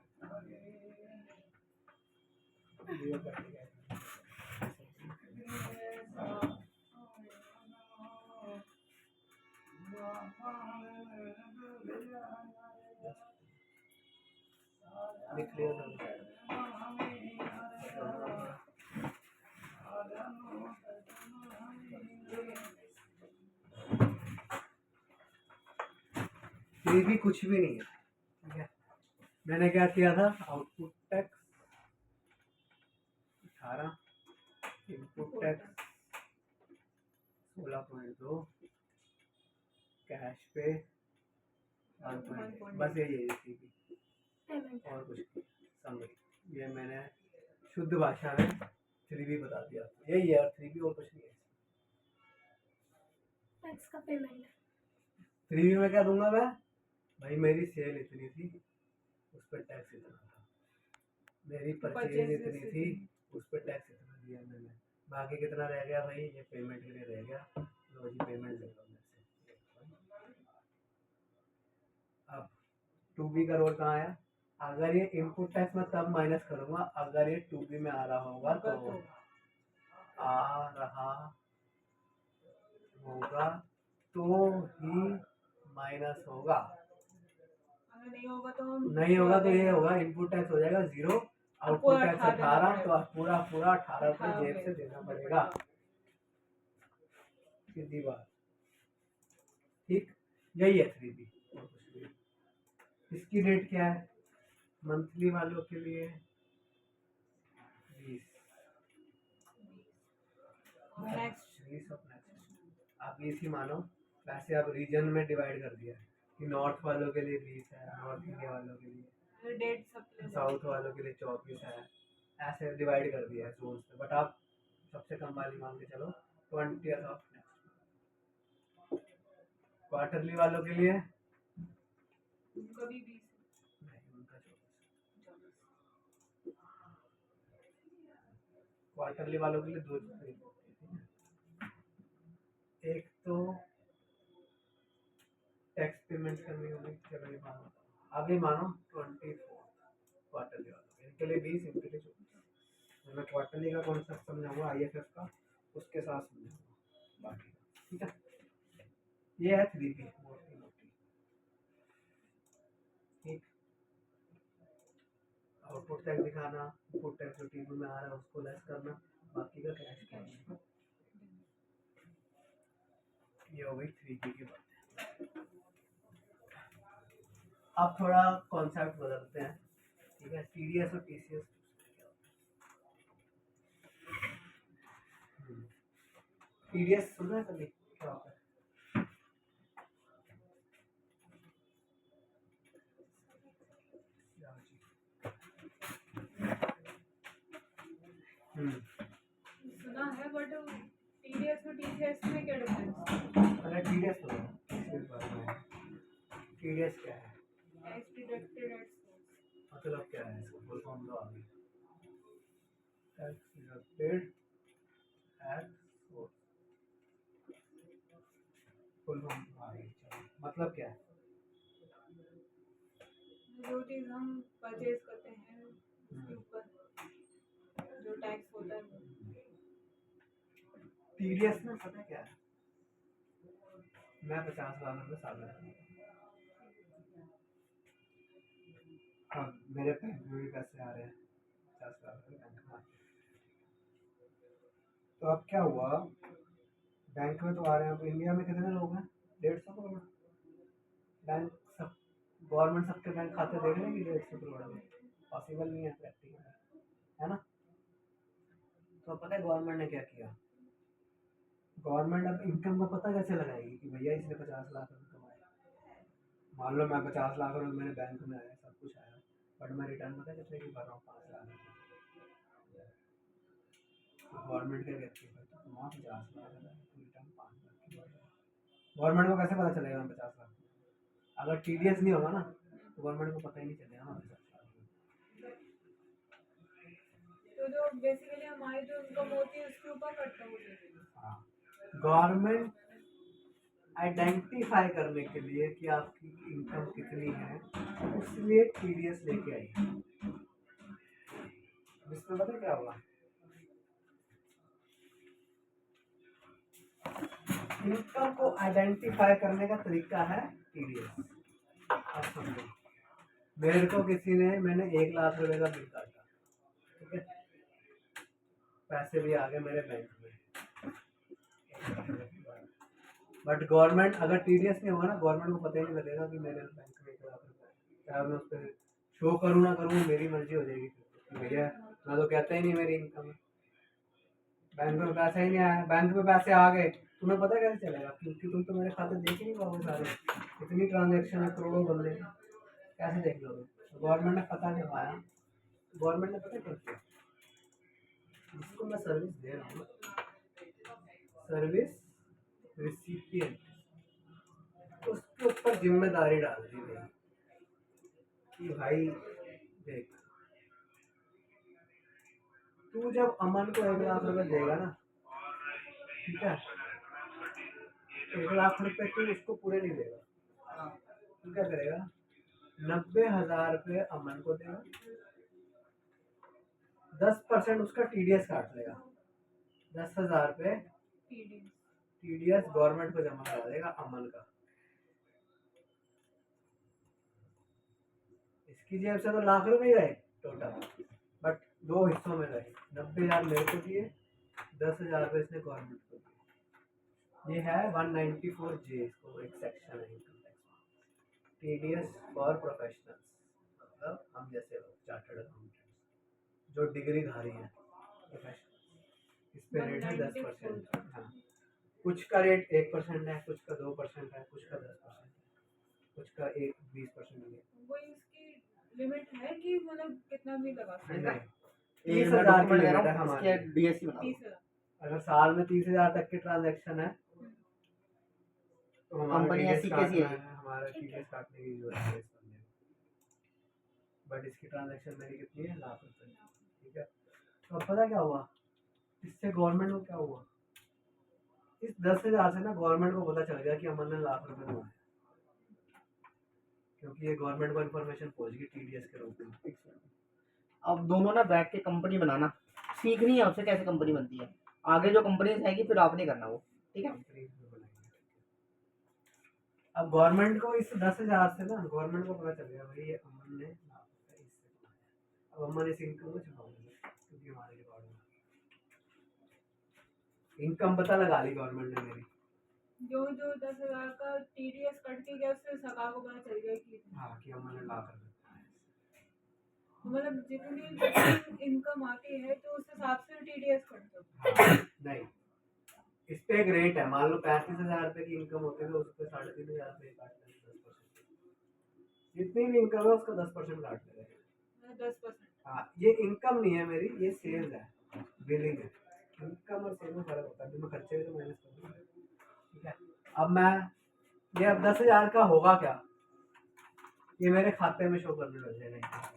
लिख लिया ये भी कुछ भी नहीं है। ठीक है, मैंने क्या किया था? Output tax 18, input tax 16.2, cash पे 1.8, बस यही है सीधी, पेमेंट और कुछ नहीं। समझ, ये मैंने शुद्ध भाषा में 3B बता दिया, यही है, और 3B और कुछ नहीं है। टैक्स का पेमेंट 3B में क्या दूंगा मैं? भाई मेरी सेल इतनी थी, उस पर टैक्स इतना था, मेरी परचेज इतनी थी, उस पर टैक्स इतना दिया मैंने, बाकी कितना रह गया भाई? ये पेमेंट के लिए रह गया, लो जी पेमेंट ले लो मेरे से। अब 2B का रोल कहाँ आया? अगर ये इनपुट टैक्स मैं तब माइनस करूंगा अगर ये 2B में आ रहा होगा, तो आ रहा होगा तो ही माइनस होगा, अगर नहीं होगा तो हम नहीं होगा तो ये होगा, इनपुट टैक्स हो जाएगा 0, आउटपुट टैक्स 18, तो पूरा 18 रुपये जेब से देना पड़ेगा, सीधी बात। ठीक, यही है 3B। इसकी रेट क्या है मंथली वालों के लिए? 20 नेक्स्ट 20 ऑफ नेक्स्ट। आप इसी मानो, वैसे आप रीजन में डिवाइड कर दिया कि नॉर्थ वालों के लिए 20 है, नॉर्थ इंडिया वालों के लिए, डेट सब साउथ वालों के लिए 24 है, ऐसे डिवाइड कर दिया है जोन्स में, बट आप सबसे कम वाली मान के चलो 20 ऑफ नेक्स्ट। क्वार्टरली वालों के लिए उनका भी 20 नहीं, उनका 24। क्वार्टरली वालों के लिए दो चीजें, एक तो टैक्स पेमेंट करनी होगी, चलो ये मानो, अभी मानो 24 क्वार्टरली वालों इनके लिए 20, इनके लिए 24। मैं क्वार्टरली का कॉन्सेप्ट समझाऊंगा IFF का, उसके साथ समझाऊंगा बाकी का। ठीक है, ये है 3B मोटी मोटी। ठीक, आउटपुट टैक्स दिखाना, इनपुट टैक्स जो टीबी में आ रहा है उसको लेस करना, बाकी का कैश करना। ये हो गई 3B की बात। अब थोड़ा कॉन्सेप्ट बदलते हैं। ठीक है, TDS और TCS TDS सुना है कभी? क्या होता है? सुना है, बट TDS और TCS में क्या डिफरेंस? अरे TDS तो TCS बारे में। TDS क्या है? Tax deducted at source. मतलब क्या है इसका फुल फॉर्म दो आगे। Tax deducted at source, full form दो आगे। मतलब क्या है? जो चीज हम परचेज करते हैं उसके ऊपर जो टैक्स होता है वो। TDS में पता क्या है? मैं 50,000 रुपये साल में, हाँ मेरे बैंक में भी पैसे आ रहे हैं, 50,000 रुपये बैंक में आते हैं। तो अब क्या हुआ, बैंक में तो आ रहे हैं, अब इंडिया में कितने लोग हैं? 150 करोड़। बैंक सब, गवर्नमेंट सबके बैंक खाते देख रहे हैं कि 150 करोड़ में? पॉसिबल नहीं है, प्रैक्टिकल है ना? गवर्नमेंट ने क्या किया, गवर्नमेंट अब इनकम का पता कैसे लगाएगी कि भैया इसने 50 लाख रुपए कमाए। मान लो मैं 50 लाख रुपए मेरे बैंक में आया, सब कुछ आया, बट मैं रिटर्न पता कितने की भर रहा हूँ, 5 लाख। तो गवर्नमेंट क्या कहती है, तो तुम्हारा 50 लाख है तो रिटर्न 5 लाख की भर रहा है। गवर्नमेंट को कैसे पता चलेगा मैं 50 लाख, अगर टीडीएस नहीं होगा ना तो गवर्नमेंट को पता ही नहीं चलेगा ना 50 लाख। तो जो बेसिकली हमारी जो इनकम होती है उसके ऊपर कटता है। हाँ, गवर्नमेंट आइडेंटिफाई करने के लिए कि आपकी इनकम कितनी है, इसलिए टीडीएस लेके आई है। इसमें पता क्या हुआ, इनकम को आइडेंटिफाई करने का तरीका है टीडीएस। आप समझो, मेरे को किसी ने, मैंने 1 लाख रुपए का बिल काटा, ठीक है, पैसे भी आ गए मेरे बैंक में, बट गवर्नमेंट, अगर टीडीएस नहीं होगा ना, गवर्नमेंट को पता ही नहीं लगेगा कि मेरे बैंक में 1 लाख रुपए है। चाहे मैं उस पर शो करूँ ना करूँ, मेरी मर्जी हो जाएगी कि भैया मैं तो कहता ही नहीं मेरी इनकम है, बैंक में पैसा ही नहीं आया, बैंक में पैसे आ गए, तुम्हें पता कैसे चलेगा, क्योंकि तुम तो मेरे खाते देख ही नहीं पाओगे सारे, इतनी ट्रांजेक्शन है, करोड़ों बंदे, कैसे देख लोगे। गवर्नमेंट ने पता नहीं पाया, गवर्नमेंट ने पता क्या किया, जिसको मैं सर्विस दे रहा हूँ, सर्विस रिसिपिएंट, उसके ऊपर जिम्मेदारी डाल दी गई कि भाई देख, तू जब अमन को 1 लाख रुपए देगा ना, ठीक है, 1 लाख रुपए तू उसको पूरे नहीं देगा, तू क्या करेगा, 90,000 रुपये अमन को देगा, 10% उसका टीडीएस काट लेगा, 10,000 रुपये टीडीएस गवर्नमेंट को जमा करा देगा अमन का। इसकी जेब से तो लाख रुपए गए टोटल, बट 2 हिस्सों में गए, 90,000 मेरे को दिए, 10,000 रुपये इसने गवर्नमेंट को दिए। ये है 194J, इसको एक सेक्शन है income tax, TDS for professionals, मतलब हम जैसे चार्टर्ड अकाउंटेंट्स जो डिग्रीधारी हैं, प्रोफेशनल, इस पे रेट है 10%। हाँ, कुछ का रेट 1% है, कुछ का 2% है, कुछ का 10% है, कुछ का 20% है। कोई उसकी लिमिट है कि मतलब कितना भी लगा सकते हैं? नहीं, ये 30,000 की डॉक्यूमेंट ले लिमिट रहा है हूँ, हमारी। इसके डीएससी बना दो। 30,000। अगर साल में 30,000 तक की ट्रांजैक्शन है तो हमारा कंपनी TDS ऐसी कैसी काटना है? है, हमारा TDS काटने की जरूरत है इस बंदे को। बट इसकी ट्रांजैक्शन मेरी कितनी है, लाख रुपए, ठीक है। तो अब पता क्या हुआ, इससे गवर्नमेंट को क्या हुआ, इस 10,000 से ना गवर्नमेंट को पता चल गया कि अमन ने लाख रुपए कमाए, क्योंकि ये गवर्नमेंट को इन्फॉर्मेशन पहुंच गई टीडीएस के रूप में। अब दोनों ना बैठ के कंपनी बनाना सीखनी है, उससे कैसे कंपनी बनती है, आगे जो कंपनी आएगी फिर आपने करना वो, ठीक है। अब गवर्नमेंट को इस 10,000 से ना, गवर्नमेंट को पता चल गया भाई ये अमन ने लाख रुपए इससे कमाया। अब अमन इस इनकम को छुपाऊंगा, क्योंकि हमारे रिकॉर्ड में इनकम पता लगा ली गवर्नमेंट ने मेरी। जो 10,000 का टीडीएस कट के गया उससे सरकार को पता चल गया कि हाँ, कि अमन ने लाख रुपए कमाए। मतलब जितनी इनकम आती है तो उस हिसाब से टीडीएस कट दो। हाँ, नहीं, इस पे एक रेट है, मान लो 35,000 रुपए की इनकम होती है तो उस पर 3,500 रुपये काट लेंगे, 10%। जितनी भी इनकम है उसका 10% काट लेंगे। 10%। हाँ, ये इनकम नहीं है मेरी, ये सेल्स है, बिलिंग है। इनकम और सेल में फर्क होता है, मैं खर्चे तो माइनस करूँगा, ठीक है। अब मैं ये, अब 10,000 का होगा क्या, ये मेरे खाते में शो करने लग जाएगा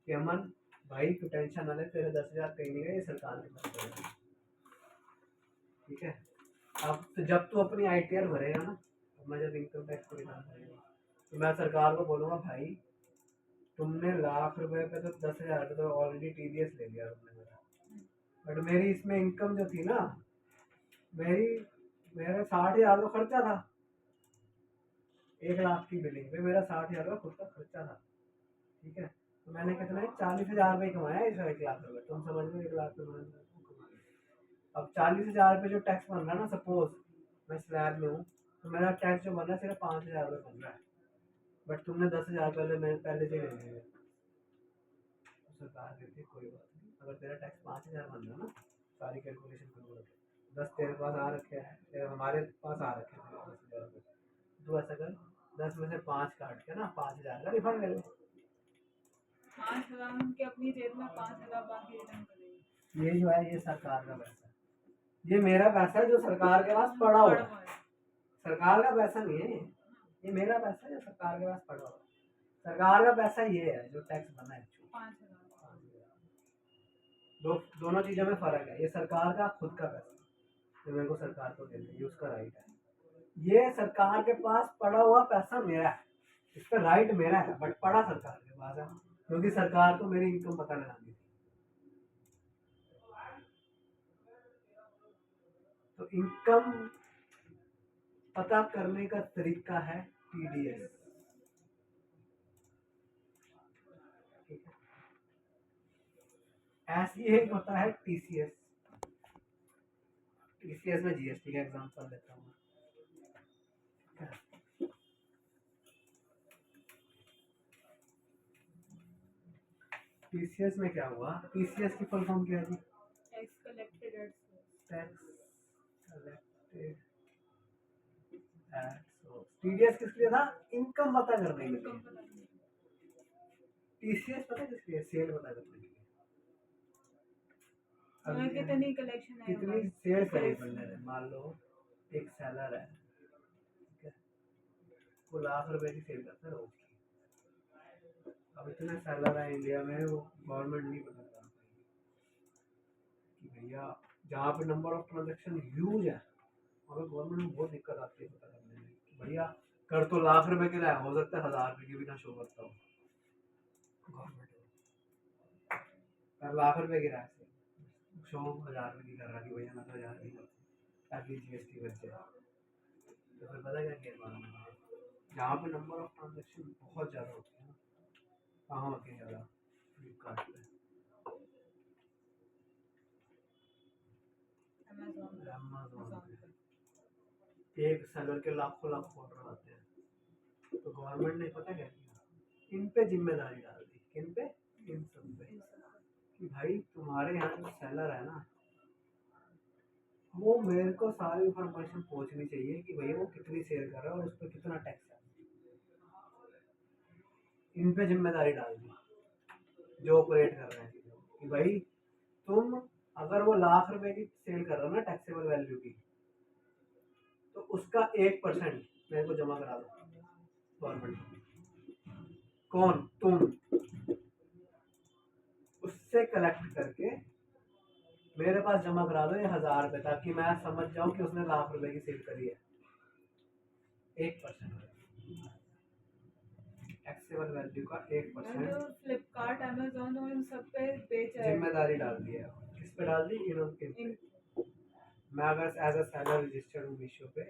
कि अमन भाई तू टेंशन ना ले, तेरे 10,000 कहीं नहीं गए, ये सरकार ने खर्च करेगी, ठीक है। अब तो जब तू अपनी आईटीआर भरेगा ना, मैं जब इनकम टैक्स को रिटर्न करेगा तो मैं सरकार को बोलूँगा भाई तुमने लाख रुपए पे तो 10,000 पे तो ऑलरेडी टीडीएस ले लिया तुमने मेरा, बट मेरी इसमें इनकम जो थी ना, मेरा 60,000 तो खर्चा था, 1 लाख की बिलिंग पे मेरा 60,000 का खुद का खर्चा था, ठीक है। तो मैंने कितना है, 40,000 रुपये कमाया इस 1 लाख रुपये, तुम समझ लो 1 लाख रुपये। अब 40,000 रुपये जो टैक्स बन रहा है ना, सपोज मैं स्लैब में हूँ तो मेरा टैक्स जो बन रहा है सिर्फ 5,000 रुपये बन रहा है, बट तुमने 10,000 पहले से ले लिया, तो सरकार कहती है कोई बात नहीं, अगर तेरा टैक्स 5,000 बन रहा है ना सारी कैलकुलेशन खुद रखे, 10 तेरे पास आ रखे हैं, हमारे पास आ रखे हैं 10,000 रुपये, तो ऐसा कर 10 में से 5 काट के ना 5,000 का रिफंड ले ले। 5,000 उनके अपनी जेब में, 5,000 बाकी रिटर्न करेंगे। ये जो है ये सरकार का पैसा है, ये मेरा पैसा है जो सरकार के पास पड़ा हुआ है, सरकार का पैसा नहीं है ये मेरा पैसा है जो सरकार के पास पड़ा हुआ है। सरकार का पैसा ये है जो टैक्स बना है। 5,000 दोनों चीजों में फर्क है, ये सरकार का खुद का पैसा जो मेरे को सरकार को देते हैं, ये उसका राइट है। ये सरकार के पास पड़ा हुआ पैसा मेरा है, इस पर राइट मेरा है, बट पड़ा सरकार के पास है क्योंकि सरकार को मेरी इनकम पता लगानी थी। तो इनकम पता करने का तरीका है टीडीएस। ठीक है, ऐसी एक होता है टीसीएस। टीसीएस में जीएसटी का एग्जांपल देता हूँ। टीसीएस में क्या हुआ, टीसीएस की फुल फॉर्म क्या है जी? Tax collected at tax collected at source. TDS किस लिए था? इनकम पता करने के लिए। टीसीएस पता किस लिए? सेल पता करने के लिए। कितनी कलेक्शन है, कितनी सेल करी बंदे ने। मान लो एक सेलर है, ठीक है, वो ₹1,00,000 की सेल करता है रोज की। अब इतने सेलर है इंडिया में, वो गवर्नमेंट नहीं पता कर पाएगी कि भैया जहाँ पे नंबर ऑफ ट्रांजेक्शन ह्यूज है वहाँ गवर्नमेंट में बहुत दिक्कत आती है पता करने में कि भैया कर तो ₹1,00,000 के लिए हो सकता है ₹1,000 की भी ना शो करता हो गवर्नमेंट कर ₹1,00,000 की रहा है शो ₹1,000 की कर रहा कि भैया मैं तो 1,000 की करता ताकि जीएसटी बच जाए। तो फिर पता क्या किया गवर्नमेंट ने, जहाँ पे नंबर ऑफ ट्रांजेक्शन बहुत ज़्यादा होती है ना, कहाँ होती है ज़्यादा? फ्लिपकार्ट पे, अमेज़न पे। एक सेलर के लाखों ऑर्डर आते हैं, तो गवर्नमेंट ने पता क्या किया, इन पे जिम्मेदारी डाल दी। किन पे? इन सब पे, कि भाई तुम्हारे यहाँ जो सेलर है ना, वो मेरे को सारी इंफॉर्मेशन पहुंचनी चाहिए कि भैया वो कितनी सेल कर रहा है और उस पर कितना टैक्स है। इन पे जिम्मेदारी डाल दी जो ऑपरेट कर रहे हैं चीज़ों कि भाई तुम अगर वो ₹1,00,000 की सेल कर रहे हो ना टैक्सेबल वैल्यू की, तो उसका 1% मेरे को जमा करा दो गवर्नमेंट को। कौन? तुम। उससे कलेक्ट करके मेरे पास जमा करा दो ये ₹1,000, ताकि मैं समझ जाऊं कि उसने ₹1,00,000 की सेल करी है। 1% टैक्सेबल वैल्यू का 1% जो फ्लिपकार्ट अमेज़न और इन सब पे बेच रहे हैं, जिम्मेदारी डाल दी है। किस पे डाल दी? इनके। मैं अगर एज अ सेलर रजिस्टर्ड हूँ मीशो पे,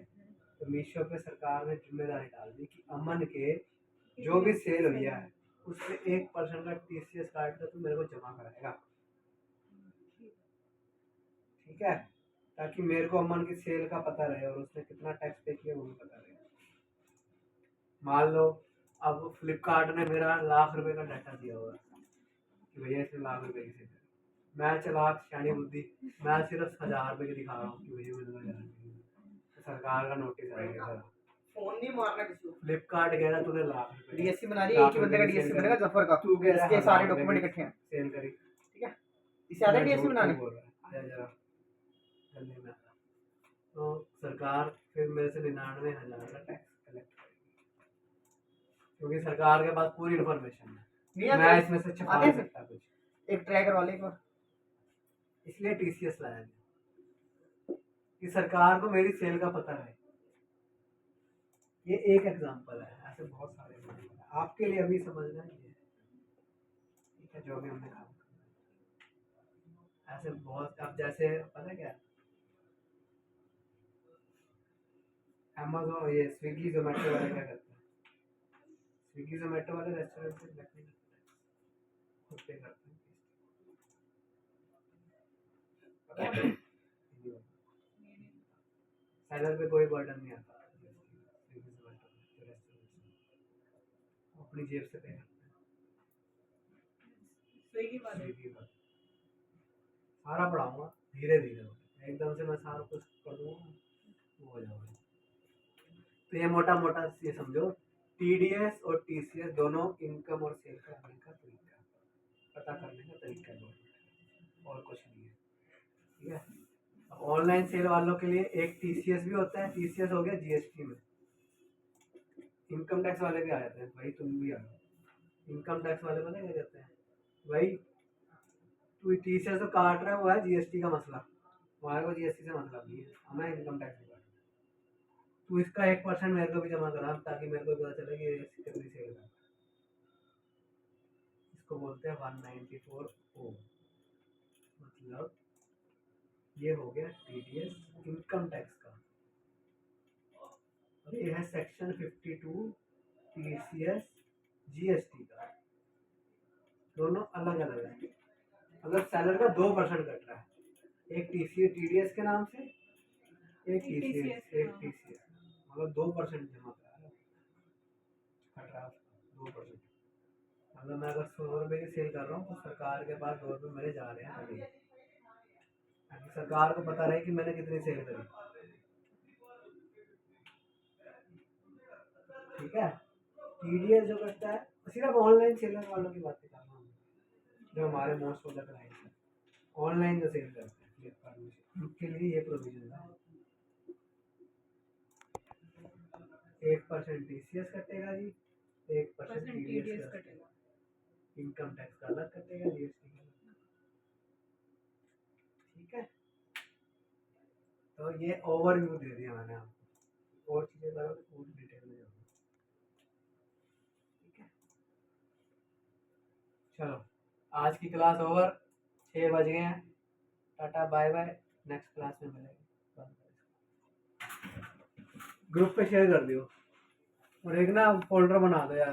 तो मीशो पे सरकार ने जिम्मेदारी डाल दी कि अमन के जो भी सेल हुई है उससे 1% का टीसीएस काट कर तू मेरे को जमा कराएगा। ठीक है, ताकि मेरे को अमन की सेल का पता रहे और उसने कितना टैक्स पे किया वो भी पता रहे। मान लो अब फ्लिपकार्ट ने मेरा ₹1,00,000 का डाटा दिया हुआ कि भैया इसने ₹1,00,000 की सेल, मैं चलाक शानी बुद्धि, मैं सिर्फ ₹1,000 की दिखा रहा हूँ कि भैया मैंने 1,000 की, तो सरकार का नोटिस आएगा सर। फोन नहीं मारना किसी को। फ्लिपकार्ट कह रहा तूने ₹1,00,000 डीएससी बना रही है, एक ही बंदे का डीएससी बनेगा जफर का, तू कह रहा इसके सारे डॉक्यूमेंट इकट्ठे हैं, सेल करी। ठीक है, इसे आधा डीएससी बनाने। बोल रहा है आजा जरा जल्दी में। तो सरकार फिर मेरे से 99,000 का टैक्स कलेक्ट करेगी क्योंकि सरकार के पास पूरी इन्फॉर्मेशन है, मैं इसमें से छुपा नहीं सकता कुछ। एक ट्रैकर वाले को इसलिए टीसीएस लाया गया कि सरकार को मेरी सेल का पता रहे। ये एक एग्जांपल है, ऐसे बहुत सारे एग्जांपल हैं आपके लिए अभी समझना है। ये ठीक है, जो भी हमने काम ऐसे बहुत। अब जैसे पता क्या, अमेज़न ये स्विगी जोमेटो वाले क्या करते हैं, स्विगी जोमेटो वाले रेस्टोरेंट से बैठने का खुद पे करते हैं। सैलर पे कोई बर्डन नहीं आता, स्विगी जोमेटो रेस्टोरेंट अपनी जेब से पे करते हैं। स्विगी वाले स्विगी पर सारा पढ़ाऊंगा। धीरे धीरे होगा, एकदम से मैं सारा कुछ कर दूंगा वो हो जाएगा। तो ये मोटा मोटा ये समझो, टीडीएस और टीसीएस दोनों इनकम और सेल करने का तरीका, पता करने का तरीका है, और कुछ नहीं है। ठीक है, ऑनलाइन सेल वालों के लिए एक टीसीएस भी होता है, टीसीएस हो गया जीएसटी में। इनकम टैक्स वाले भी आ जाते हैं भाई, तुम भी आ जाओ। इनकम टैक्स वाले पता क्या कहते हैं भाई, तू टीसीएस तो काट रहा है, वो है जीएसटी का मसला, हमारे को जीएसटी से मतलब नहीं है, हमें इनकम टैक्स भी काटना। तू इसका 1% मेरे को भी जमा करा, ताकि मेरे को पता चले कि ये कितनी सेल है। इसको बोलते हैं 194O, मतलब ये हो गया टीडीएस इनकम टैक्स का। और ये है सेक्शन 52 टीसीएस जीएसटी का, दोनों अलग अलग है। मतलब सैलर का 2% कट रहा है, एक टीडीएस के नाम से, एक टीसीएस, मतलब 2% जमा करा रहा है, कट रहा है 2%। मतलब मैं अगर 100 रुपये की सेल कर रहा हूँ तो सरकार के पास 2 रुपये मेरे जा रहे हैं अभी, ताकि सरकार को पता रहे कि मैंने कितनी सेल करी। ठीक है, टीडीएस जो करता है, सिर्फ ऑनलाइन सेलर वालों की बातें कर रहा हूँ, जो हमारे मोस्ट ऑफ द क्लाइंट्स हैं ऑनलाइन जो सेल करते हैं फ्लिपकार्ट में, उनके लिए ये प्रोविजन है। 1% टीसीएस कटेगा जी, 1% टीडीएस टीडीएस कटेगा, कटेगा। इनकम टैक्स का अलग कटेगा, जीएसटी का अलग। ठीक है, तो ये ओवरव्यू दे दिया मैंने आपको, और चीज़ें करोगे तो पूरी डिटेल में जाओगे। ठीक है, चलो आज की क्लास ओवर, 6 बज गए हैं, tata bye bye, next class में मिलेंगे। ग्रुप पे शेयर कर दियो, और एक ना फोल्डर बना दो यार।